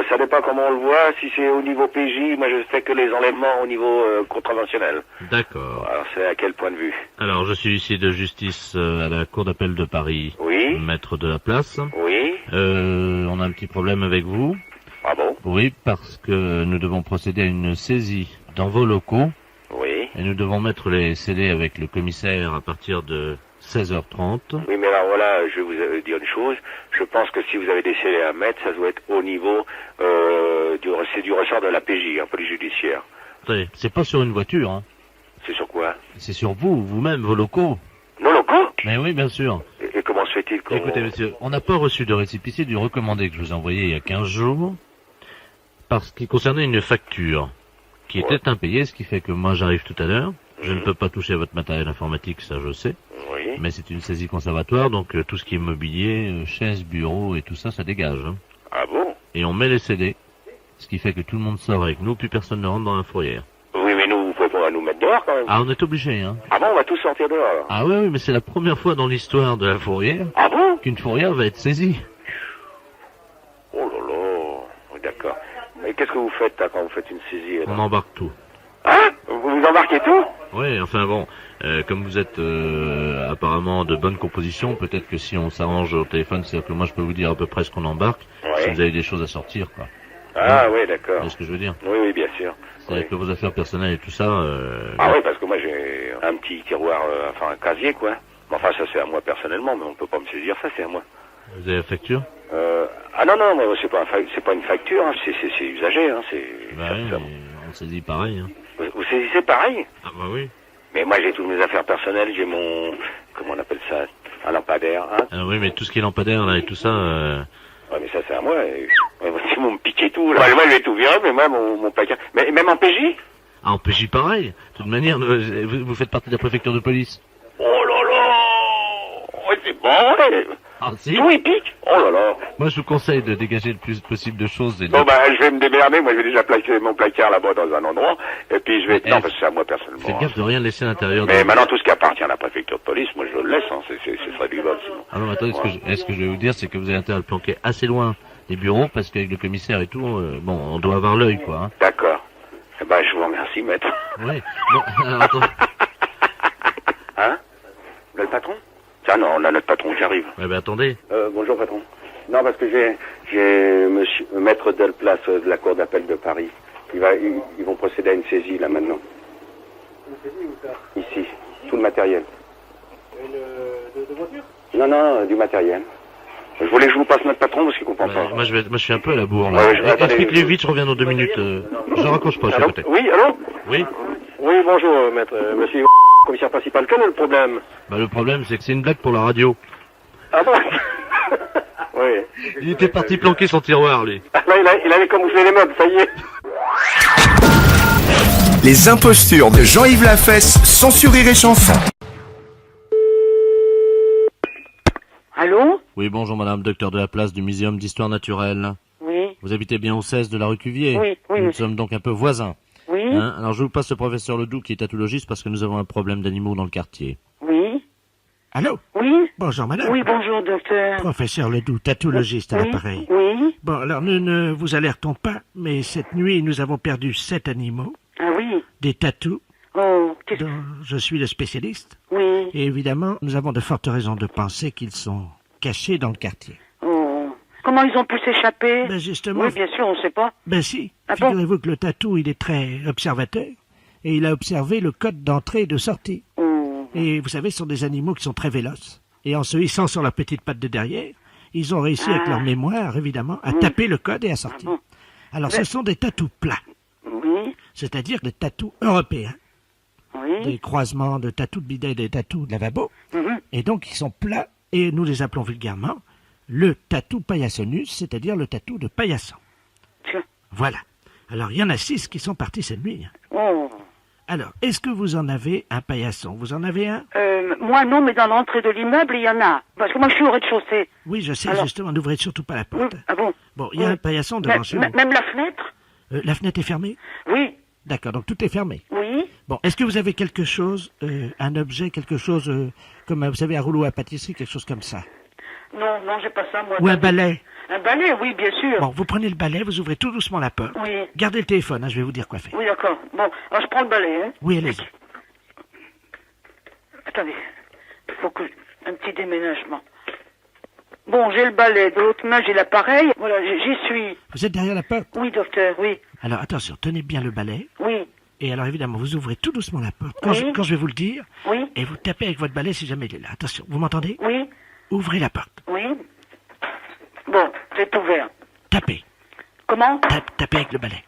Ça dépend comment on le voit. Si c'est au niveau PJ, moi je fais que les enlèvements au niveau contraventionnel. D'accord. Alors c'est à quel point de vue? Alors, je suis huissier de justice à la Cour d'appel de Paris. Oui. Maître de la place. Oui. On a un petit problème avec vous. Ah bon? Oui, parce que nous devons procéder à une saisie dans vos locaux. Oui. Et nous devons mettre les scellés avec le commissaire à partir de 16h30. Oui, mais alors voilà, je vais vous dire une chose. Je pense que si vous avez des scellés à mettre, ça doit être au niveau c'est du ressort de la PJ, police judiciaire. Attendez, c'est pas sur une voiture, hein. C'est sur quoi? C'est sur vous, vous-même, vos locaux. Nos locaux? Mais oui, bien sûr. Et comment se fait-il qu'on... Écoutez, monsieur, on n'a pas reçu de récépissé du recommandé que je vous ai envoyé il y a 15 jours, parce qu'il concernait une facture qui était impayée, ce qui fait que moi j'arrive tout à l'heure. Je ne peux pas toucher à votre matériel informatique, ça je sais. Oui. Mais c'est une saisie conservatoire, donc tout ce qui est mobilier, chaises, bureaux et tout ça, ça dégage. Hein. Ah bon? Et on met les CD, ce qui fait que tout le monde sort avec nous, puis personne ne rentre dans la fourrière. Oui, mais nous, vous pouvez pas nous mettre dehors quand même. Ah, on est obligé, hein. Ah bon, on va tous sortir dehors alors. Ah oui, mais c'est la première fois dans l'histoire de la fourrière Ah bon? qu'une fourrière va être saisie. Oh là là, oui, d'accord. Mais qu'est-ce que vous faites là, quand vous faites une saisie? On embarque tout. Hein? Vous embarquez tout? Oui, enfin bon, comme vous êtes apparemment de bonne composition, peut-être que si on s'arrange au téléphone, c'est-à-dire que moi je peux vous dire à peu près ce qu'on embarque, Ouais. si vous avez des choses à sortir, quoi. Ah oui, d'accord. C'est ce que je veux dire. Oui, oui, bien sûr. C'est-à-dire Oui. que vos affaires personnelles et tout ça... Ah oui, parce que moi j'ai un petit tiroir, enfin un casier quoi. Mais enfin ça c'est à moi personnellement, mais on peut pas me saisir ça, c'est à moi. Vous avez la facture? Ah non, non, mais c'est pas, c'est pas une facture, hein, c'est usagé, hein, c'est... Bah oui, ça- mais on saisit pareil. Hein. Vous saisissez pareil? Ah bah oui. Mais moi j'ai toutes mes affaires personnelles, j'ai mon... Comment on appelle ça? Un lampadaire, hein? Ah oui, mais tout ce qui est lampadaire là et tout ça... Ouais, mais ça c'est à moi, et... ouais, ils vont me piquer tout, là. Moi je vais tout virer, mais moi mon placard... Mais même en PJ? Ah, on peut y pareil. De toute manière, vous faites partie de la préfecture de police. Oh là là! Ouais, c'est bon, ouais. Ah si. Tout il pique? Oh là là! Moi, je vous conseille de dégager le plus possible de choses. Et de... Bon, bah, je vais me démerder. Moi, je vais déjà placer mon placard là-bas dans un endroit. Et puis, je vais... Non, parce que c'est à moi personnellement. Faites gaffe de rien laisser à l'intérieur. Mais maintenant, tout ce qui appartient à la préfecture de police, moi, je le laisse. Hein. Ce serait du vol, sinon. Ah non, mais attendez, ce que je vais vous dire, c'est que vous avez intérêt à le planquer assez loin des bureaux, parce qu'avec le commissaire et tout, bon, on doit avoir l'œil, quoi. Hein. D'accord. Eh ben, je vous remercie, maître. Oui. Bon, alors, attendez. Hein? Le patron? Tiens, non, on a notre patron qui arrive. Ouais, ben attendez. Bonjour, patron. Non, parce que j'ai J'ai monsieur, maître Delplace de la Cour d'appel de Paris. Ils vont procéder à une saisie, là, maintenant. Une saisie où ça? Ici. Tout le matériel. De voiture? Non, du matériel. Je voulais que je vous passe notre patron parce qu'il comprend pas. Moi, je suis un peu à la bourre, là. Explique-lui vite, je reviens dans 2 minutes. Je raccroche pas, je suis à côté. Oui, allô? Oui. Oui, bonjour, maître. Monsieur commissaire principal, quel est le problème? Bah, le problème, c'est que c'est une blague pour la radio. Ah bon? Oui. Il était parti planquer son tiroir, lui. Ah, là, il avait camouflé les meubles, ça y est. Les impostures de Jean-Yves Lafesse, sans Rire et Chanson. Allô? Oui, bonjour madame, docteur de la place du Muséum d'Histoire Naturelle. Oui. Vous habitez bien au 16 de la rue Cuvier? Oui. Nous sommes donc un peu voisins. Oui. Hein? Alors je vous passe le professeur Ledoux qui est tatologiste parce que nous avons un problème d'animaux dans le quartier. Oui. Allô? Oui. Bonjour, madame. Oui, bonjour, docteur. Professeur Ledoux, tatologiste à l'appareil. Oui. Bon, alors nous ne vous alertons pas, mais cette nuit, nous avons perdu 7 animaux, Ah oui. des tatous, Oh, dont je suis le spécialiste. Oui. Et évidemment, nous avons de fortes raisons de penser qu'ils sont cachés dans le quartier. Oh. Comment ils ont pu s'échapper? Ben justement... Oui, bien sûr, on sait pas. Ben si. Ah bon? Figurez-vous que le tatou, il est très observateur, et il a observé le code d'entrée et de sortie. Oh. Et vous savez, ce sont des animaux qui sont très véloces. Et en se hissant sur leur petite patte de derrière, ils ont réussi avec leur mémoire, évidemment, à taper le code et à sortir. bon. Alors, ce sont des tatous plats, Oui. c'est-à-dire des tatous européens, Oui. des croisements de tatous de bidet et des tatous de lavabo. Mhm. Et donc, ils sont plats, et nous les appelons vulgairement le tatou paillassonus, c'est-à-dire le tatou de paillasson. Tiens. Voilà. Alors, il y en a 6 qui sont partis cette nuit. Oh. Alors, est-ce que vous en avez un paillasson? Vous en avez un? Moi non, mais dans l'entrée de l'immeuble, il y en a. Parce que moi, je suis au rez-de-chaussée. Oui, je sais, Alors- justement, n'ouvrez surtout pas la Oui. porte. Ah bon? Bon, il y a Oui. un paillasson devant chez vous. Même la fenêtre? La fenêtre est fermée? Oui. D'accord, donc tout est fermé. Oui. Bon, est-ce que vous avez quelque chose, un objet, quelque chose, comme, vous savez, un rouleau à pâtisserie, quelque chose comme ça? Non, j'ai pas ça, moi. Ou un balai? Un balai, oui, bien sûr. Bon, vous prenez le balai, vous ouvrez tout doucement la porte. Oui. Gardez le téléphone, hein, je vais vous dire quoi faire. Oui, d'accord. Bon, alors je prends le balai, hein. Oui, allez-y. Attendez. Il faut que... Un petit déménagement. Bon, j'ai le balai. De l'autre main, j'ai l'appareil. Voilà, j'y suis. Vous êtes derrière la porte? Oui, docteur, oui. Alors, attention, tenez bien le balai. Oui. Et alors, évidemment, vous ouvrez tout doucement la porte. Oui. Quand je vais vous le dire. Oui. Et vous tapez avec votre balai si jamais il est là. Attention, vous m'entendez? Oui. Ouvrez la porte. Oui. Bon, c'est ouvert. Tapez. Comment? Tapez avec le balai.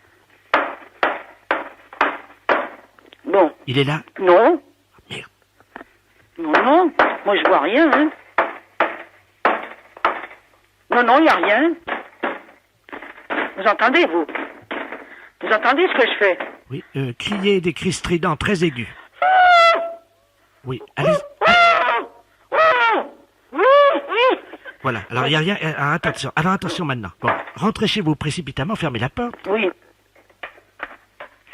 Bon. Il est là? Non. Merde. Non. Moi, je vois rien, hein. Non, il n'y a rien. Vous entendez, vous? Vous entendez ce que je fais? Oui, criez des cris stridents très aigus. Oui, allez. Voilà, alors il n'y a rien. Alors attention maintenant. Bon, rentrez chez vous précipitamment, fermez la porte. Oui.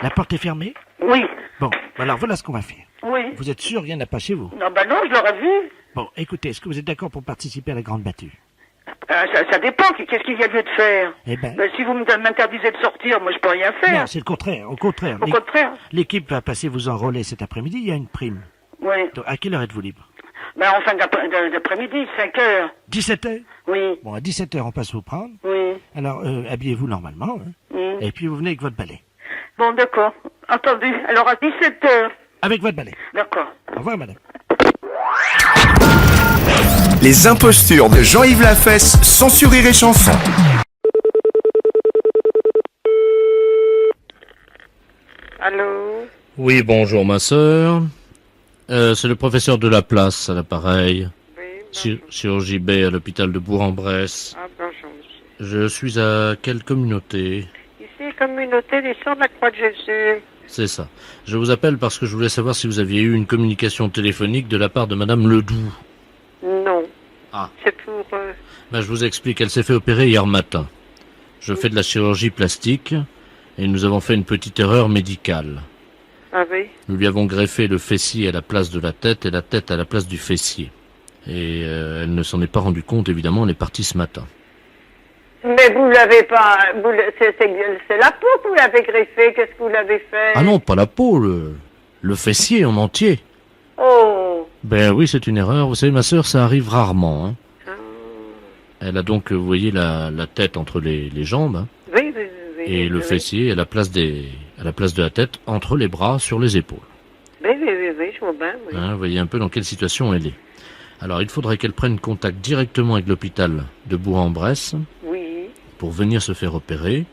La porte est fermée? Oui. Bon, alors voilà ce qu'on va faire. Oui. Vous êtes sûr, rien n'a pas chez vous? Non, non, je l'aurais vu. Bon, écoutez, est-ce que vous êtes d'accord pour participer à la grande battue? Ça dépend. Qu'est-ce qu'il y a lieu de faire? Eh ben... Si vous m'interdisez de sortir, moi, je peux rien faire. Non, c'est le contraire. Au contraire. Au contraire. L'équipe va passer vous enrôler cet après-midi. Il y a une prime. Oui. Donc, à quelle heure êtes-vous libre? En fin d'après-midi, 5 heures. 17h? Oui. Bon, à 17h, on passe vous prendre. Oui. Alors, habillez-vous normalement. Hein. Et puis, vous venez avec votre balai. Bon, d'accord. Entendu. Alors, à 17h. Avec votre balai. D'accord. Au revoir, madame. Les impostures de Jean-Yves Lafesse, sans Rire et Chanson. Allô? Oui, bonjour ma sœur. C'est le professeur de la place à l'appareil. Oui, Chirurgie B à l'hôpital de Bourg-en-Bresse. Ah, bonjour, monsieur. Je suis à quelle communauté? Ici, communauté des Sœurs de la Croix de Jésus. C'est ça. Je vous appelle parce que je voulais savoir si vous aviez eu une communication téléphonique de la part de Madame Ledoux. Non. Ah. C'est pour... Ben, je vous explique, elle s'est fait opérer hier matin. Je fais de la chirurgie plastique et nous avons fait une petite erreur médicale. Ah oui? Nous lui avons greffé le fessier à la place de la tête et la tête à la place du fessier. Et elle ne s'en est pas rendue compte, évidemment, elle est partie ce matin. Mais vous l'avez pas... C'est la peau que vous l'avez greffée. Qu'est-ce que vous l'avez fait? Ah non, pas la peau, le fessier en entier. Oh. Ben oui, c'est une erreur. Vous savez, ma sœur, ça arrive rarement. Hein. Elle a donc, vous voyez, la tête entre les jambes, hein, Oui. et le fessier à la place de la tête entre les bras sur les épaules. Oui, je vois bien, oui. Hein, vous voyez un peu dans quelle situation elle est. Alors, il faudrait qu'elle prenne contact directement avec l'hôpital de Bourg-en-Bresse Oui. pour venir se faire opérer,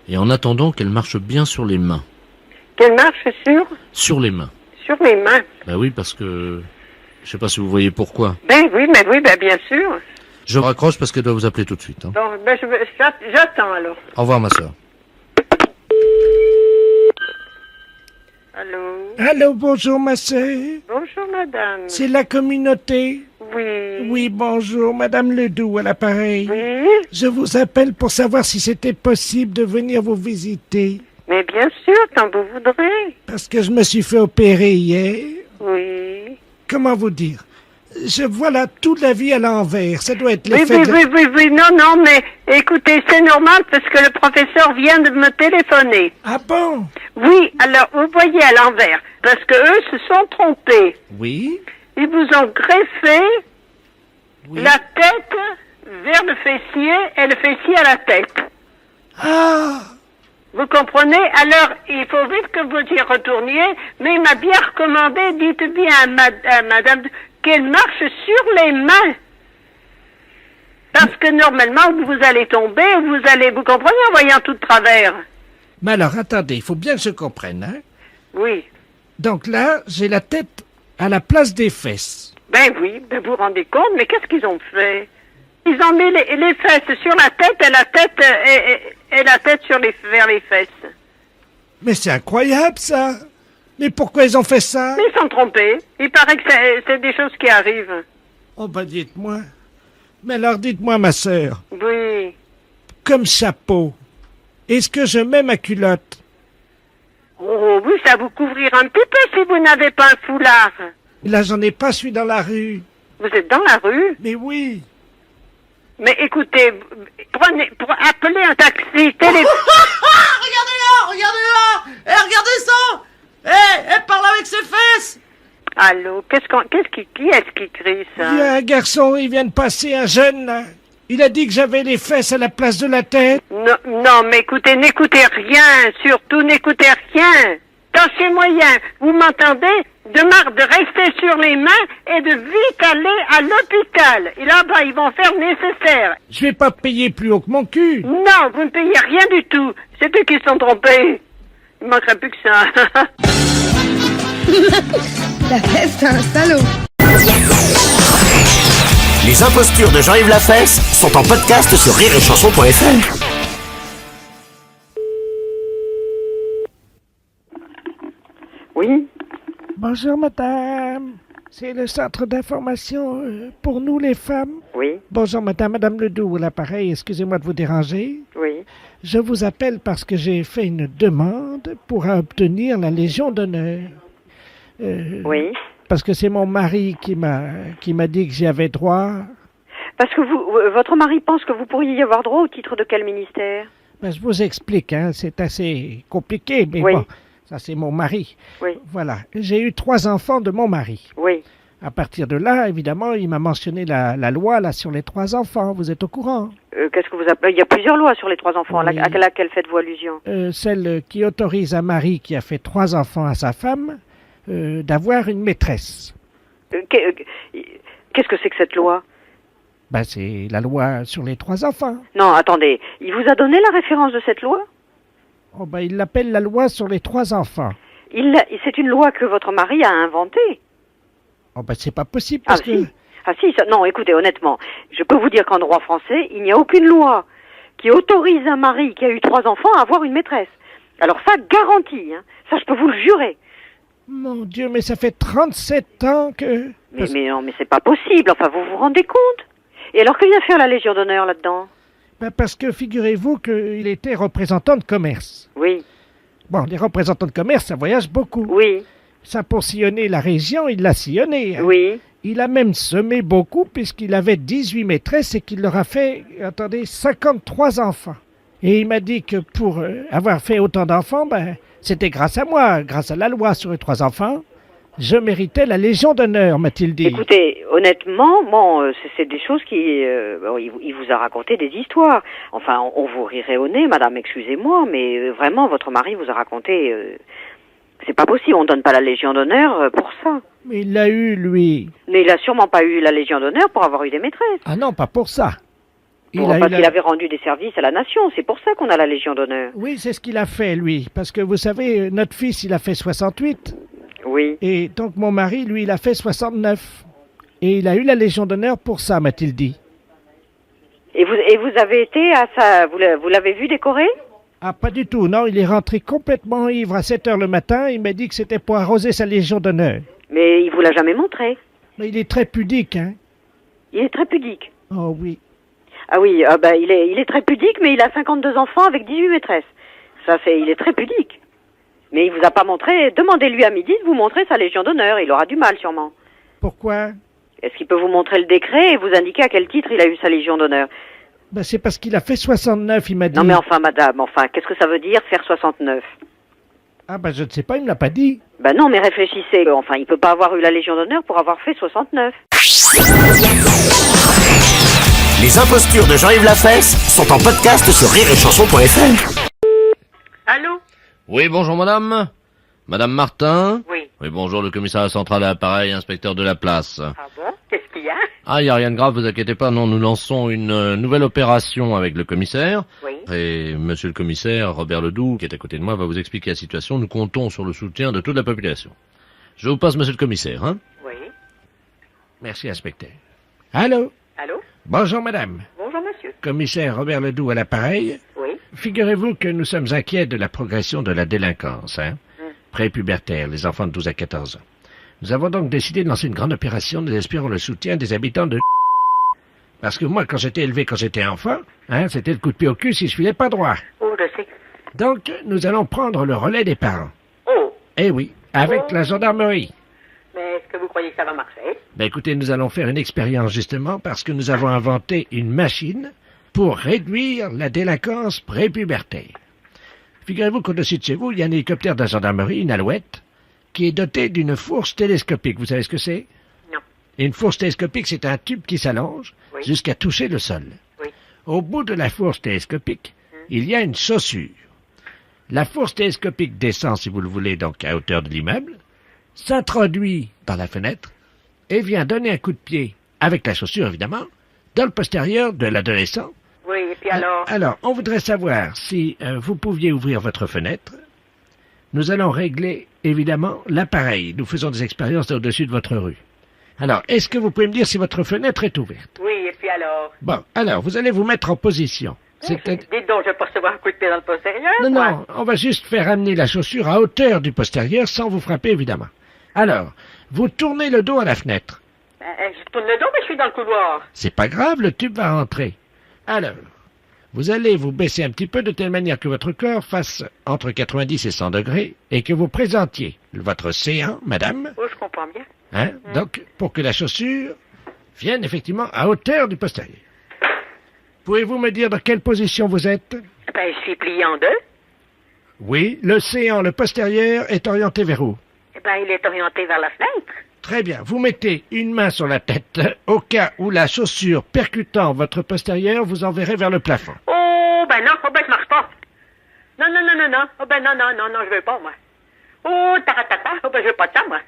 et en attendant qu'elle marche bien sur les mains. Qu'elle marche Sur les mains. sur les mains. Ben oui, parce que je sais pas si vous voyez pourquoi. Ben bien sûr. Je raccroche parce qu'elle doit vous appeler tout de suite. Hein. Bon, ben j'attends alors. Au revoir, ma soeur. Allô? Allô, bonjour ma sœur. Bonjour madame. C'est la communauté. Oui. Oui, bonjour, Madame Ledoux à l'appareil. Oui. Je vous appelle pour savoir si c'était possible de venir vous visiter. Mais bien sûr, quand vous voudrez. Parce que je me suis fait opérer hier. Oui. Comment vous dire? Je vois là toute la vie à l'envers. Ça doit être l'effet Oui, non, mais écoutez, c'est normal parce que le professeur vient de me téléphoner. Ah bon? Oui, alors vous voyez à l'envers, parce que eux se sont trompés. Oui. Ils vous ont greffé la tête vers le fessier et le fessier à la tête. Ah! Vous comprenez? Alors, il faut vite que vous y retourniez, mais il m'a bien recommandé, dites bien à madame, qu'elle marche sur les mains. Parce que normalement, vous allez tomber, vous comprenez, en voyant tout de travers. Mais alors, attendez, il faut bien que je comprenne, hein? Oui. Donc là, j'ai la tête à la place des fesses. Ben oui, vous vous rendez compte, mais qu'est-ce qu'ils ont fait? Ils ont mis les fesses sur la tête et la tête vers les fesses. Mais c'est incroyable, ça! Mais pourquoi ils ont fait ça? Ils sont trompés. Il paraît que c'est des choses qui arrivent. Oh, ben dites-moi. Mais alors, dites-moi, ma sœur, Oui. comme chapeau, est-ce que je mets ma culotte? Oh, oui, ça vous couvrir un petit peu si vous n'avez pas un foulard. Là, j'en ai pas, je suis dans la rue. Vous êtes dans la rue? Mais oui. Mais écoutez, appelez un taxi, Regardez-la! Regardez ça! Elle parle avec ses fesses! Allô, qui est-ce qui crie ça? Il y a un garçon, il vient de passer, un jeune, là. Il a dit que j'avais les fesses à la place de la tête. Non, mais écoutez, n'écoutez rien, surtout n'écoutez rien. Tâchez moyen, vous m'entendez? De rester sur les mains et de vite aller à l'hôpital. Et là-bas, ils vont faire nécessaire. Je vais pas payer plus haut que mon cul. Non, vous ne payez rien du tout. C'est eux qui se sont trompés. Il manquerait plus que ça. La fesse, c'est un salaud. Les impostures de Jean-Yves Lafesse sont en podcast sur rireetchanson.fr. Oui. Bonjour, madame. C'est le centre d'information pour nous, les femmes. Oui. Bonjour, madame Ledoux, à l'appareil. Excusez-moi de vous déranger. Oui. Je vous appelle parce que j'ai fait une demande pour obtenir la Légion d'honneur. Oui. Parce que c'est mon mari qui m'a dit que j'y avais droit. Parce que votre mari pense que vous pourriez y avoir droit au titre de quel ministère? Ben, je vous explique, hein, c'est assez compliqué, mais oui. Bon, ça c'est mon mari. Oui. Voilà, j'ai eu 3 enfants de mon mari. Oui. À partir de là, évidemment, il m'a mentionné la loi là sur les 3 enfants, vous êtes au courant? Qu'est-ce que vous appelez? Il y a plusieurs lois sur les 3 enfants, oui. à laquelle faites-vous allusion? Celle qui autorise un mari qui a fait 3 enfants à sa femme d'avoir une maîtresse. Qu'est-ce que c'est que cette loi? Ben, c'est la loi sur les 3 enfants. Non, attendez, il vous a donné la référence de cette loi? Oh, ben, il l'appelle la loi sur les 3 enfants. C'est une loi que votre mari a inventée. Oh, ben, c'est pas possible parce que... Si. Ah si, non, écoutez, honnêtement, je peux vous dire qu'en droit français, il n'y a aucune loi qui autorise un mari qui a eu 3 enfants à avoir une maîtresse. Alors ça, garantie, hein. Ça, je peux vous le jurer. Mon Dieu, mais ça fait 37 ans que... Mais non, mais c'est pas possible, enfin, vous vous rendez compte? Et alors, que vient faire la Légion d'honneur là-dedans? Ben parce que figurez-vous qu'il était représentant de commerce. Oui. Bon, les représentants de commerce, ça voyage beaucoup. Oui. Ça, pour sillonner la région, il l'a sillonné. Hein. Oui. Il a même semé beaucoup puisqu'il avait 18 maîtresses et qu'il leur a fait, 53 enfants. Et il m'a dit que pour avoir fait autant d'enfants, ben, c'était grâce à moi, grâce à la loi sur les 3 enfants. Je méritais la Légion d'honneur, m'a-t-il dit. Écoutez, honnêtement, bon, c'est des choses qui... bon, il vous a raconté des histoires. Enfin, on vous rirait au nez, madame, excusez-moi, mais vraiment, votre mari vous a raconté... c'est pas possible, on donne pas la Légion d'honneur pour ça. Mais il l'a eu, lui. Mais il a sûrement pas eu la Légion d'honneur pour avoir eu des maîtresses. Ah non, pas pour ça. Parce qu'il avait rendu des services à la nation, c'est pour ça qu'on a la Légion d'honneur. Oui, c'est ce qu'il a fait, lui. Parce que vous savez, notre fils, il a fait 68. Oui. Et donc mon mari, lui, il a fait 69. Et il a eu la Légion d'honneur pour ça, m'a-t-il dit. Et vous avez été à ça, vous l'avez vu décorer? Ah, pas du tout, non, il est rentré complètement ivre à 7 heures le matin, il m'a dit que c'était pour arroser sa Légion d'honneur. Mais il vous l'a jamais montré? Mais il est très pudique, hein. Il est très pudique? Oh oui. Ah oui, il est très pudique, mais il a 52 enfants avec 18 maîtresses. Il est très pudique. Mais il vous a pas montré, demandez-lui à midi de vous montrer sa Légion d'honneur, il aura du mal sûrement. Pourquoi? Est-ce qu'il peut vous montrer le décret et vous indiquer à quel titre il a eu sa Légion d'honneur? Ben c'est parce qu'il a fait 69, il m'a dit. Non mais enfin madame, qu'est-ce que ça veut dire faire 69? Ah ben je ne sais pas, il me l'a pas dit. Ben non mais réfléchissez, il peut pas avoir eu la Légion d'honneur pour avoir fait 69. Les impostures de Jean-Yves Lafesse sont en podcast sur rireetchanson.fr. Allô? Oui, bonjour madame. Madame Martin? Oui. Oui, bonjour, le commissariat central à l'appareil, inspecteur de la place. Ah bon? Qu'est-ce qu'il y a? Ah, il n'y a rien de grave, vous inquiétez pas, non, nous lançons une nouvelle opération avec le commissaire. Oui. Et monsieur le commissaire, Robert Ledoux, qui est à côté de moi, va vous expliquer la situation. Nous comptons sur le soutien de toute la population. Je vous passe monsieur le commissaire, hein? Oui. Merci, inspecteur. Allô? Allô? Bonjour, madame. Bonjour, monsieur. Commissaire Robert Ledoux à l'appareil. Oui. Figurez-vous que nous sommes inquiets de la progression de la délinquance, hein? Prépubertaire, les enfants de 12 à 14 ans. Nous avons donc décidé de lancer une grande opération, nous espérons le soutien des habitants de... Parce que moi, quand j'étais élevé, quand j'étais enfant, hein, c'était le coup de pied au cul si je filais pas droit. Oh, je sais. Donc, nous allons prendre le relais des parents. Oh. Eh oui, avec la gendarmerie. Mais est-ce que vous croyez que ça va marcher? Ben écoutez, nous allons faire une expérience justement parce que nous avons inventé une machine pour réduire la délinquance prépubertaire. Figurez-vous qu'au-dessus de chez vous, il y a un hélicoptère de la gendarmerie, une alouette, qui est doté d'une fourche télescopique. Vous savez ce que c'est? Non. Et une fourche télescopique, c'est un tube qui s'allonge jusqu'à toucher le sol. Oui. Au bout de la fourche télescopique, il y a une chaussure. La fourche télescopique descend, si vous le voulez, donc à hauteur de l'immeuble, s'introduit dans la fenêtre et vient donner un coup de pied, avec la chaussure évidemment, dans le postérieur de l'adolescent. Oui, et puis alors? Alors, on voudrait savoir si vous pouviez ouvrir votre fenêtre. Nous allons régler, évidemment, l'appareil. Nous faisons des expériences au-dessus de votre rue. Alors, est-ce que vous pouvez me dire si votre fenêtre est ouverte? Oui, et puis alors? Bon, alors, vous allez vous mettre en position. Dites donc, je peux recevoir un coup de pied dans le postérieur? Non, on va juste faire amener la chaussure à hauteur du postérieur sans vous frapper, évidemment. Alors, vous tournez le dos à la fenêtre. Je tourne le dos, mais je suis dans le couloir. C'est pas grave, le tube va rentrer. Alors, vous allez vous baisser un petit peu de telle manière que votre corps fasse entre 90 et 100 degrés et que vous présentiez votre séant, madame. Oh, je comprends bien. Hein? Donc, pour que la chaussure vienne effectivement à hauteur du postérieur. Pouvez-vous me dire dans quelle position vous êtes? Ben, je suis plié en deux. Oui, le séant, le postérieur, est orienté vers où? Ben, il est orienté vers la fenêtre. Très bien. Vous mettez une main sur la tête. Au cas où la chaussure percutant votre postérieur, vous enverrez vers le plafond. Oh, ben non, je marche pas. Non. Oh, ben non, je veux pas, moi. Oh, taratata, oh, ben je veux pas de ça, moi.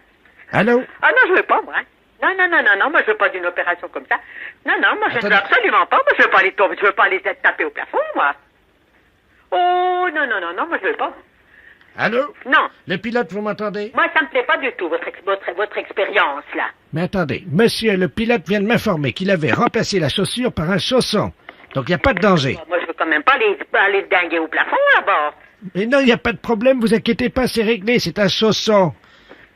Allô? Ah non, je veux pas, moi. Non, moi je veux pas d'une opération comme ça. Non, moi je ne veux absolument pas. Moi je veux pas aller tomber, je veux pas aller taper au plafond, moi. Oh, non, moi je veux pas. Allô? Non. Le pilote, vous m'entendez? Moi, ça me plaît pas du tout, votre expérience, là. Mais attendez, monsieur, le pilote vient de m'informer qu'il avait remplacé la chaussure par un chausson. Donc, il n'y a pas de danger. Moi, je veux quand même pas aller dinguer au plafond, là-bas. Mais non, il n'y a pas de problème, vous inquiétez pas, c'est réglé, c'est un chausson.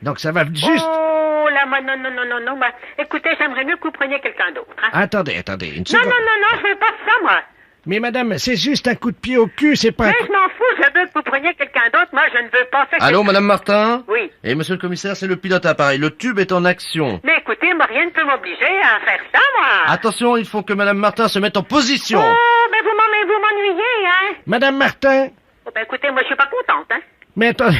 Donc, ça va juste... Oh, là, moi, non, moi. Écoutez, j'aimerais mieux que vous preniez quelqu'un d'autre, hein. Attendez, une seconde. Non, je veux pas ça, moi. Mais madame, c'est juste un coup de pied au cul, c'est pas... Mais je m'en fous, je veux que vous preniez quelqu'un d'autre, moi je ne veux pas faire... Allô, madame Martin? Oui. Et monsieur le commissaire, c'est le pilote à appareil. Le tube est en action. Mais écoutez, moi rien ne peut m'obliger à faire ça, moi. Attention, il faut que madame Martin se mette en position. Oh, mais vous m'ennuyez, hein. Madame Martin? Oh, ben écoutez, moi je suis pas contente, hein. Mais attendez,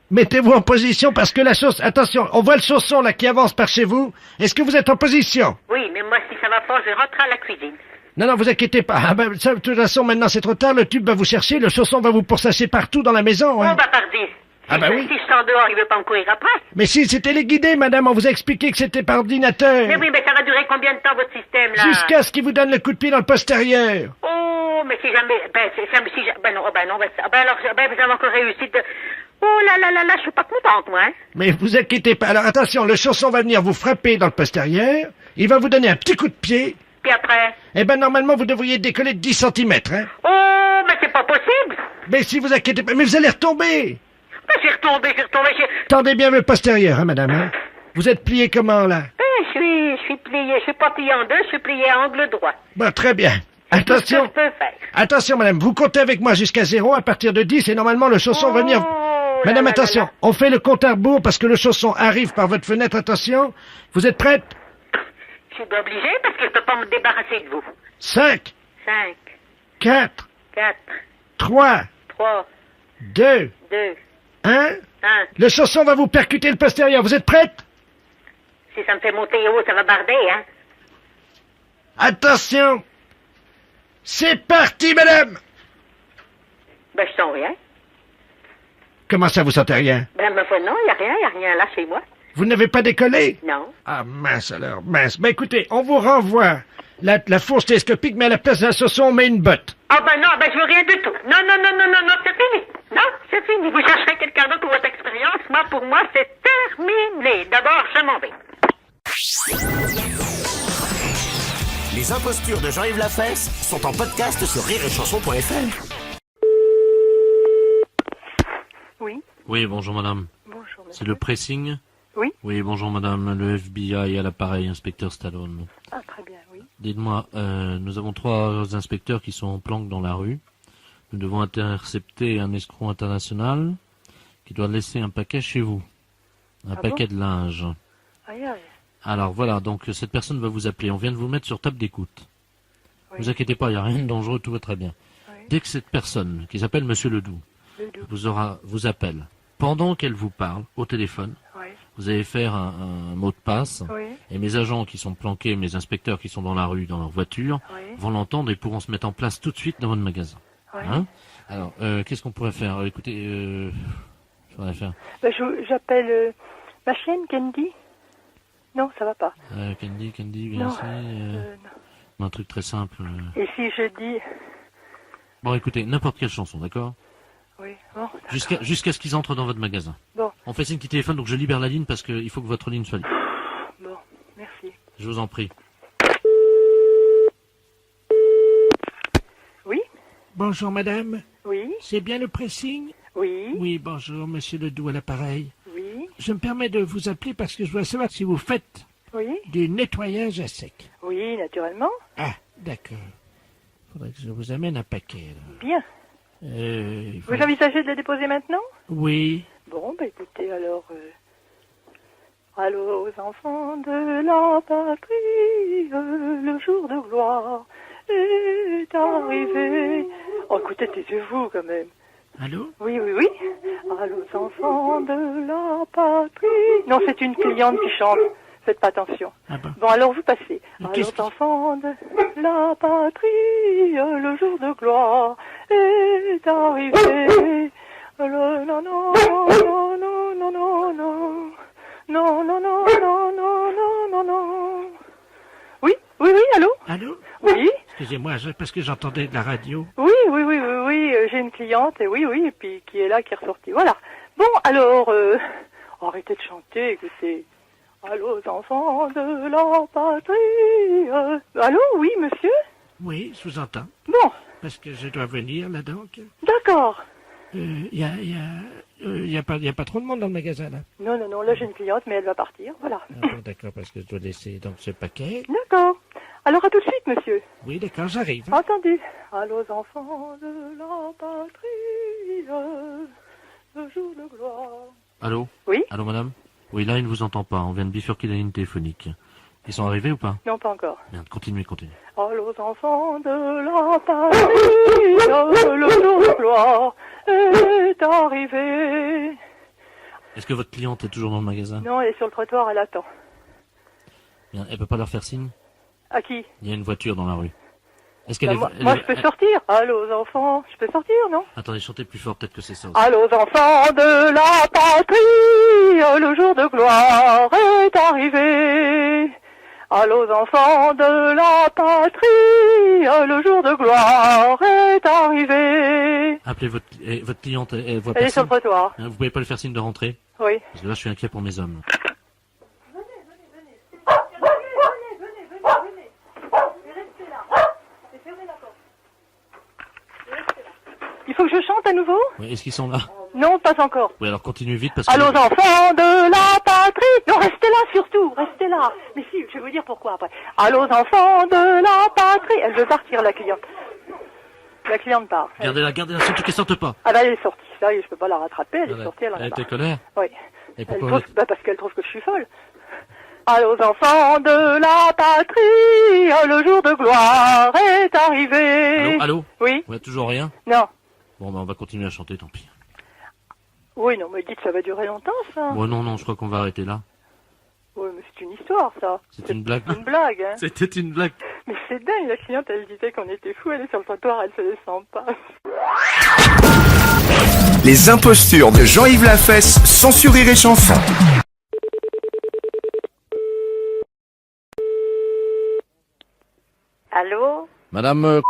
Mettez-vous en position parce que la chose... Attention, on voit le chausson là qui avance par chez vous. Est-ce que vous êtes en position? Oui, mais moi, si ça va pas, je rentre à la cuisine. Non, vous inquiétez pas. Ah ben, ça, de toute façon, maintenant c'est trop tard. Le tube va vous chercher, le chausson va vous pourchasser partout dans la maison. Hein. Oh, bah, pardi. Ah bah oui. Si je sors dehors, il veut pas me courir après. Mais si, c'était les guidés, madame. On vous a expliqué que c'était par ordinateur. Mais oui, mais ça va durer combien de temps, votre système, là? Jusqu'à ce qu'il vous donne le coup de pied dans le postérieur. Oh, mais si jamais... non, alors, vous avez encore réussi de... Oh là, je suis pas contente, moi, hein. Mais vous inquiétez pas. Alors attention, le chausson va venir vous frapper dans le postérieur. Il va vous donner un petit coup de pied. Puis après? Eh ben, normalement, vous devriez décoller de 10 cm, hein. Oh, mais c'est pas possible. Mais si vous inquiétez pas, mais vous allez retomber. Mais j'ai retombé. Tendez bien le postérieur, hein, madame, hein. Vous êtes plié comment, là? Je suis plié, je suis pas plié en deux, je suis plié à angle droit. Bon, très bien. Attention. Qu'est-ce que je peux faire? Attention, madame, vous comptez avec moi jusqu'à 0, à partir de 10, et normalement, le chausson va venir... Madame, attention, on fait le compte à rebours parce que le chausson arrive par votre fenêtre, attention. Vous êtes prête? Je suis obligé parce que je peux pas me débarrasser de vous. 5, 4, 3, 2, 1. Le chausson va vous percuter le postérieur. Vous êtes prête? Si ça me fait monter haut, ça va barder, hein? Attention. C'est parti, madame. Ben, je sens rien. Comment ça, vous sentez rien? Ben, ma foi, non, y a rien là chez moi. Vous n'avez pas décollé? Non. Ah, mince alors, mince. Ben écoutez, on vous renvoie la fourche télescopique, mais à la place d'un chausson, on met une botte. Ah ben non, je veux rien du tout. Non, c'est fini. Non, c'est fini. Vous chercherez quelqu'un d'autre pour votre expérience. Moi, pour moi, c'est terminé. D'abord, je m'en vais. Les impostures de Jean-Yves Lafesse sont en podcast sur rireetchanson.fr. Oui. Oui, bonjour madame. Bonjour monsieur. C'est le pressing? Oui. Oui, bonjour madame, le FBI à l'appareil, inspecteur Stallone. Ah, très bien, oui. Dites-moi, nous avons 3 inspecteurs qui sont en planque dans la rue. Nous devons intercepter un escroc international qui doit laisser un paquet chez vous. Un paquet de linge. Aïe, aïe. Alors voilà, donc cette personne va vous appeler. On vient de vous mettre sur table d'écoute. Oui. Vous inquiétez pas, il n'y a rien de dangereux, tout va très bien. Oui. Dès que cette personne, qui s'appelle Monsieur Ledoux, vous appelle, pendant qu'elle vous parle au téléphone, oui. vous allez faire un mot de passe, oui. et mes agents qui sont planqués, mes inspecteurs qui sont dans la rue, dans leur voiture, oui. vont l'entendre et pourront se mettre en place tout de suite dans votre magasin. Oui. Hein? Alors, qu'est-ce qu'on pourrait faire? Écoutez, faudrait faire... Ben, j'appelle ma chienne, Candy. Non, ça va pas. Candy, viens ici. Un truc très simple. Et si je dis... Bon, écoutez, n'importe quelle chanson, d'accord? Oui, bon. Jusqu'à ce qu'ils entrent dans votre magasin. Bon. On fait signe qui téléphone, donc je libère la ligne parce qu'il faut que votre ligne soit libre. Bon, merci. Je vous en prie. Oui? Bonjour, madame. Oui? C'est bien le pressing? Oui? Oui, bonjour, monsieur Ledoux à l'appareil. Oui? Je me permets de vous appeler parce que je voudrais savoir si vous faites Oui? du nettoyage à sec. Oui, naturellement. Ah, d'accord. Faudrait que je vous amène un paquet, là. Bien. Vous envisagez de le déposer maintenant? Oui. Bon, ben écoutez, alors... Allô aux enfants de la patrie, le jour de gloire est arrivé. Oh, écoutez, taisez-vous quand même. Allô? Oui. Allô aux enfants de la patrie. Non, c'est une cliente qui chante. Faites pas attention. Ah bon. Bon, alors vous passez. Allô aux enfants de la patrie, le jour de gloire est arrivé. Non. Oui, allô? Allô? Oui? Excusez-moi, parce que j'entendais de la radio. Oui, j'ai une cliente, et et puis qui est là, qui est ressortie. Voilà. Bon, alors, arrêtez de chanter, écoutez. Allô, aux enfants de la patrie. Allô, oui, monsieur? Oui, je vous entends. Bon. Parce que je dois venir, là, donc. D'accord. Il y a pas trop de monde dans le magasin, là. Non, là, j'ai une cliente, mais elle va partir, voilà. Ah bon, d'accord, parce que je dois laisser, donc, ce paquet. D'accord. Alors, à tout de suite, monsieur. Oui, d'accord, j'arrive. Entendu. Allô, aux enfants de la patrie, le jour de gloire. Allô? Oui? Allô, madame? Oui, là, il ne vous entend pas. On vient de bifurquer la ligne téléphonique. Ils sont arrivés ou pas? Non, pas encore. Merde, continuez. Allô, aux enfants de la patrie, le jour de gloire est arrivé. Est-ce que votre cliente est toujours dans le magasin? Non, elle est sur le trottoir, elle attend. Bien, elle peut pas leur faire signe? À qui? Il y a une voiture dans la rue. Est-ce qu'elle Moi, je peux sortir. Allô, aux enfants, je peux sortir, non? Attendez, chantez plus fort, peut-être que c'est ça aussi. Allô, aux enfants de la patrie, le jour de gloire est arrivé. Allô, aux enfants de la patrie, le jour de gloire est arrivé. Appelez votre cliente, elle voit Elle est sur personne. le trottoir. Vous pouvez pas lui faire signe de rentrer? Oui. Parce que là, je suis inquiet pour mes hommes. Il faut que je chante à nouveau? Oui, est-ce qu'ils sont là? Non, pas encore. Oui, alors continuez vite parce que... Allô, aux enfants de la patrie. Non, restez là surtout, restez là. Mais si, je vais vous dire pourquoi après. Allô, aux enfants de la patrie. Elle veut partir, la cliente. La cliente part. Gardez-la, surtout qu'elle sorte pas. Ah bah elle est sortie, ça y est, je peux pas la rattraper, elle est sortie, elle en a Elle était marre. colère? Oui. Et Elle pourquoi trouve, parce qu'elle trouve que je suis folle. Allô, aux enfants de la patrie, le jour de gloire est arrivé. Allô? Oui. Ouais, toujours rien? Non. Bon, bah on va continuer à chanter, tant pis. Oui, non, mais dites, ça va durer longtemps, ça. Bon, non, je crois qu'on va arrêter là. Oui, mais c'est une histoire, ça. C'est une blague? Une blague, hein. C'était une blague. Mais c'est dingue, la cliente, elle disait qu'on était fous, elle est sur le trottoir, elle se descend pas. Les impostures de Jean-Yves Lafesse sont sur Rire et Chanson. Allô? Madame...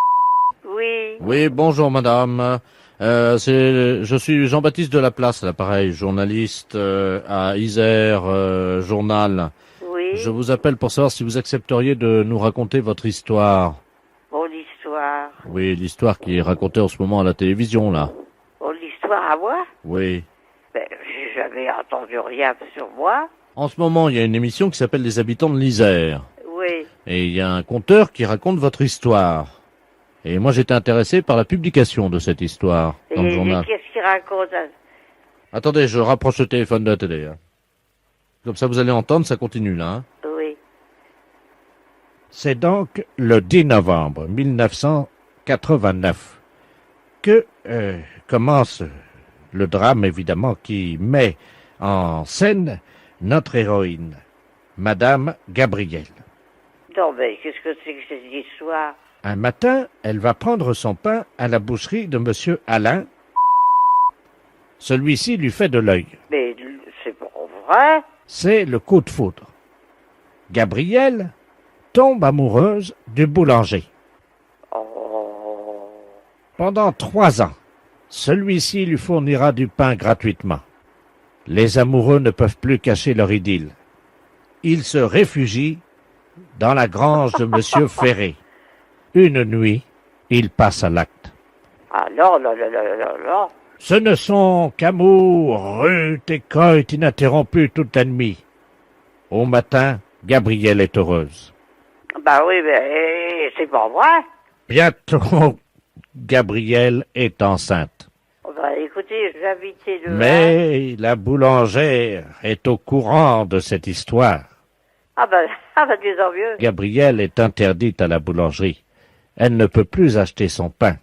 Oui. Oui, bonjour madame. Je suis Jean-Baptiste de la Place, à l'appareil, journaliste à Isère Journal. Oui. Je vous appelle pour savoir si vous accepteriez de nous raconter votre histoire. Oh, l'histoire. Oui, l'histoire qui est racontée en ce moment à la télévision, là. Oh, l'histoire à moi? Oui. Ben, j'ai jamais entendu rien sur moi. En ce moment, il y a une émission qui s'appelle Les Habitants de l'Isère. Oui. Et il y a un conteur qui raconte votre histoire. Et moi, j'étais intéressé par la publication de cette histoire dans le journal. Et qu'est-ce qu'il raconte? Attendez, je rapproche le téléphone de la télé. Hein. Comme ça, vous allez entendre, ça continue là. Hein. Oui. C'est donc le 10 novembre 1989 que commence le drame, évidemment, qui met en scène notre héroïne, Madame Gabrielle. Non, mais qu'est-ce que c'est que cette histoire? Un matin, elle va prendre son pain à la boucherie de Monsieur Alain. Celui-ci lui fait de l'œil. Mais c'est pas vrai. C'est le coup de foudre. Gabrielle tombe amoureuse du boulanger. Oh. Pendant 3 ans, celui-ci lui fournira du pain gratuitement. Les amoureux ne peuvent plus cacher leur idylle. Ils se réfugient dans la grange de Monsieur Ferré. Une nuit, ils passent à l'acte. Ah non. Ce ne sont qu'amour, rut et coït ininterrompu toute la nuit. Au matin, Gabrielle est heureuse. Bah oui, mais c'est pas vrai. Bientôt, Gabrielle est enceinte. Bah écoutez, j'habitais le... Mais la boulangère est au courant de cette histoire. Ah bah disons mieux. Gabrielle est interdite à la boulangerie. Elle ne peut plus acheter son pain.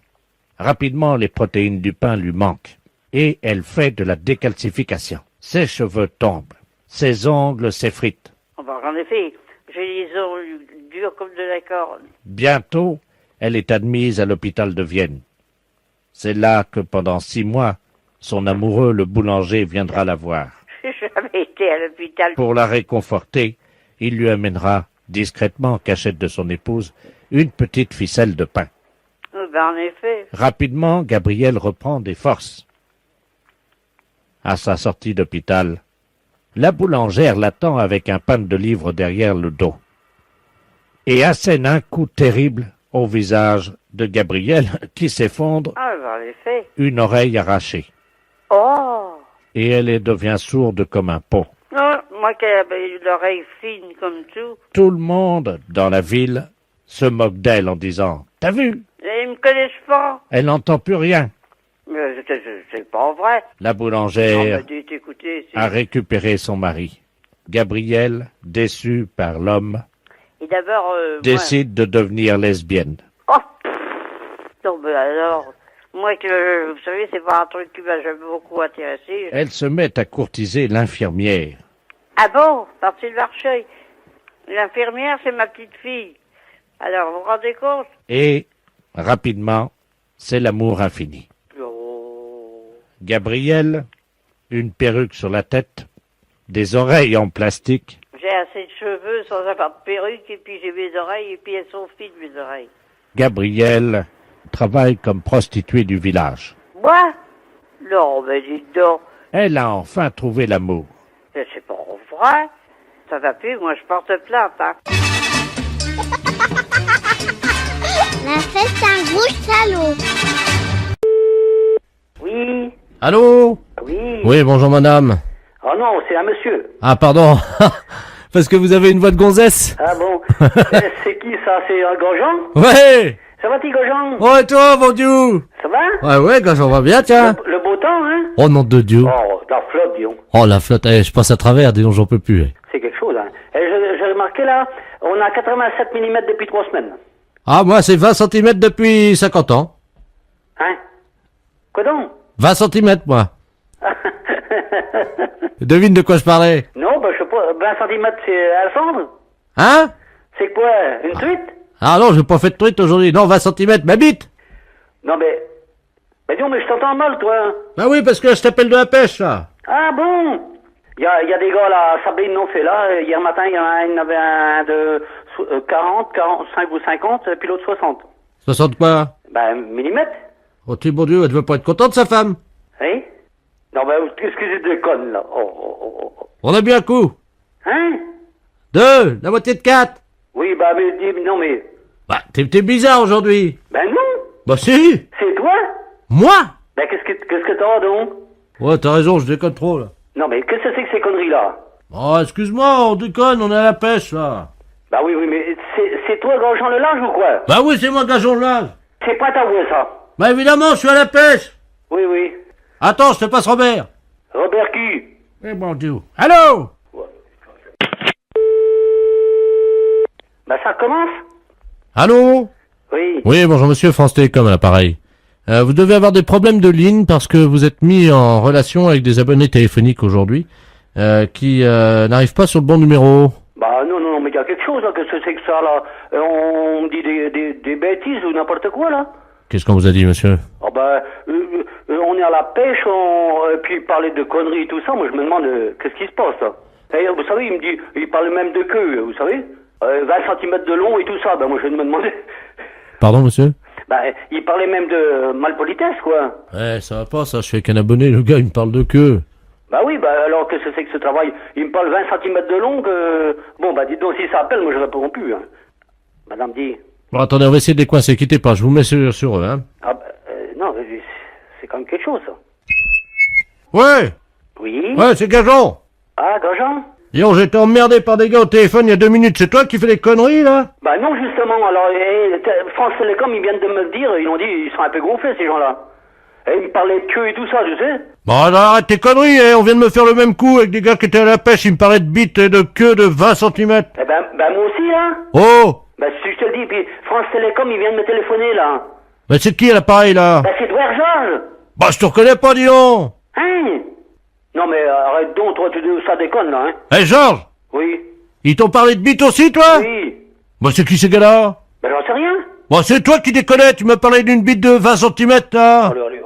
Rapidement, les protéines du pain lui manquent. Et elle fait de la décalcification. Ses cheveux tombent. Ses ongles s'effritent. Bah, en effet, j'ai les ongles durs comme de la corde. Bientôt, elle est admise à l'hôpital de Vienne. C'est là que pendant 6 mois, son amoureux, le boulanger, viendra la voir. J'ai jamais été à l'hôpital. Pour la réconforter, il lui amènera, discrètement en cachette de son épouse, une petite ficelle de pain. Ben, en effet. Rapidement, Gabrielle reprend des forces. À sa sortie d'hôpital, la boulangère l'attend avec un pain de livres derrière le dos et assène un coup terrible au visage de Gabrielle qui s'effondre, Ah, ben, en effet. une oreille arrachée, Oh. et elle devient sourde comme un pot. Non, moi qui avais l'oreille fine comme tout. Tout le monde dans la ville se moque d'elle en disant « T'as vu? Ils me connaissent pas. Elle n'entend plus rien. » Mais c'est pas vrai. La Non, boulangère mais dites, écoutez, a récupéré son mari. Gabrielle, déçue par l'homme, Et d'abord, décide de devenir lesbienne. Oh. Non, mais alors, Moi, vous savez, c'est pas un truc qui m'a jamais beaucoup intéressé. Elle se met à courtiser l'infirmière. Ah bon? Parti de Marcheuil. L'infirmière, c'est ma petite fille. Alors, vous vous rendez compte? Et, rapidement, c'est l'amour infini. Gabrielle, une perruque sur la tête, des oreilles en plastique. J'ai assez de cheveux sans avoir de perruque, et puis j'ai mes oreilles, et puis elles sont fines, mes oreilles. Gabrielle travaille comme prostituée du village. Moi? Non, mais dites donc. Elle a enfin trouvé l'amour. Mais c'est pas vrai. Ça va plus, moi je porte plainte, hein. La fête, c'est un gros salaud. Oui. Allô? Oui. Oui, bonjour madame. Oh non, c'est un monsieur. Ah, pardon. Parce que vous avez une voix de gonzesse. Ah bon. C'est qui ça? C'est un Grosjean? Ouais. Ça va, petit Grosjean? Oh, et toi, mon Dieu? Ça va? Ouais, ouais, quand j'en vois bien, tiens. Le beau temps, hein? Oh, nom de Dieu. Oh, la flotte, dis donc. Oh, la flotte, je passe à travers, dis donc, j'en peux plus. C'est quelque chose, hein. J'ai remarqué, là, on a 87 mm depuis 3 semaines. Ah, moi, c'est 20 cm depuis 50 ans. Hein? Quoi donc? 20 cm, moi. Devine de quoi je parlais. Non, bah, je sais pas, 20 cm, c'est Alexandre? Hein? C'est quoi, une truite? Ah non, j'ai pas fait de truite aujourd'hui. Non, 20 cm, ma bite. Non, mais... Mais dis donc, mais je t'entends mal, toi. Bah oui, parce que je t'appelle de la pêche, là. Ah bon? Il y a des gars, là, à Sabine, non, fait là. Hier matin, il y en avait un de 40, 45 ou 50, puis l'autre 60. 60 quoi? Ben, millimètres. Oh, tu bon Dieu, elle devait pas être contente, sa femme. Oui? Non, ben, qu'est-ce que je déconne, là? Oh. On a bien un coup. Hein? 2, la moitié de 4. Oui, bah, mais, non, mais... Bah, t'es bizarre aujourd'hui. Ben non! Bah si. C'est toi? Moi? Ben, qu'est-ce que t'as, donc? Ouais, t'as raison, je déconne trop, là. Non, mais qu'est-ce que c'est que ces conneries-là? Oh, excuse-moi, on déconne, on est à la pêche, là. Bah oui, mais c'est toi, Grosjean le Large, ou quoi? Bah oui, c'est moi, Gageon le Large. C'est pas ta voix, ça. Bah évidemment, je suis à la pêche. Oui. Attends, je te passe Robert. Robert qui? Eh mon Dieu. Allô? Bah ça commence? Allô? Oui. Oui, bonjour monsieur, France Télécom à l'appareil. Vous devez avoir des problèmes de ligne parce que vous êtes mis en relation avec des abonnés téléphoniques aujourd'hui qui n'arrivent pas sur le bon numéro. Bah non, mais il y a quelque chose, là, qu'est-ce que c'est que ça, là? On dit des bêtises ou n'importe quoi, là? Qu'est-ce qu'on vous a dit, monsieur? Oh bah, on est à la pêche, puis parler de conneries et tout ça, moi je me demande qu'est-ce qui se passe, là? Et vous savez, il parle même de queue, vous savez? 20 cm de long et tout ça, bah moi je me demandais... Pardon, monsieur? Bah, il parlait même de malpolitesse, quoi. Ouais, ça va pas, ça, je suis avec un abonné, le gars, il me parle de queue. Bah oui, bah alors qu'est-ce que c'est que ce travail? Il me parle 20 cm de long, bon bah dites donc, si ça appelle, moi je réponds plus, hein. Madame dit... Bon, attendez, on va essayer de les coincer, quittez pas, je vous mets sur eux, hein. Ah bah, non, c'est quand même quelque chose, ça. Ouais! Oui? Ouais, c'est Gageon! Ah, Grosjean? Yo, j'étais emmerdé par des gars au téléphone il y a 2 minutes, c'est toi qui fais les conneries, là? Bah non, justement, alors, France Télécom, ils viennent de me le dire, ils ont dit, ils sont un peu gonflés, ces gens-là. Et ils me parlaient de queue et tout ça, tu sais. Bon, alors arrête tes conneries, on vient de me faire le même coup avec des gars qui étaient à la pêche, ils me parlaient de bites et de queue de 20 cm. Eh ben moi aussi, hein. Oh! Bah si je te le dis, puis France Télécom, ils viennent me téléphoner, là. Mais c'est qui à l'appareil, là? Bah c'est Edouard Georges. Bah, je te reconnais pas, dis donc! Hein? Non mais arrête donc, toi, ça déconne, là, hein. Hé, Georges! Oui. Ils t'ont parlé de bites aussi, toi? Oui. Bah, c'est qui ces gars-là? Bah j'en sais rien. Bah, c'est toi qui déconnais, tu m'as parlé d'une bite de 20 cm, là. Allez,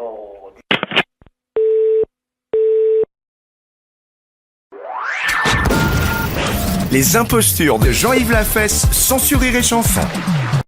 Les impostures de Jean-Yves Lafesse, sans Rire et Chanson.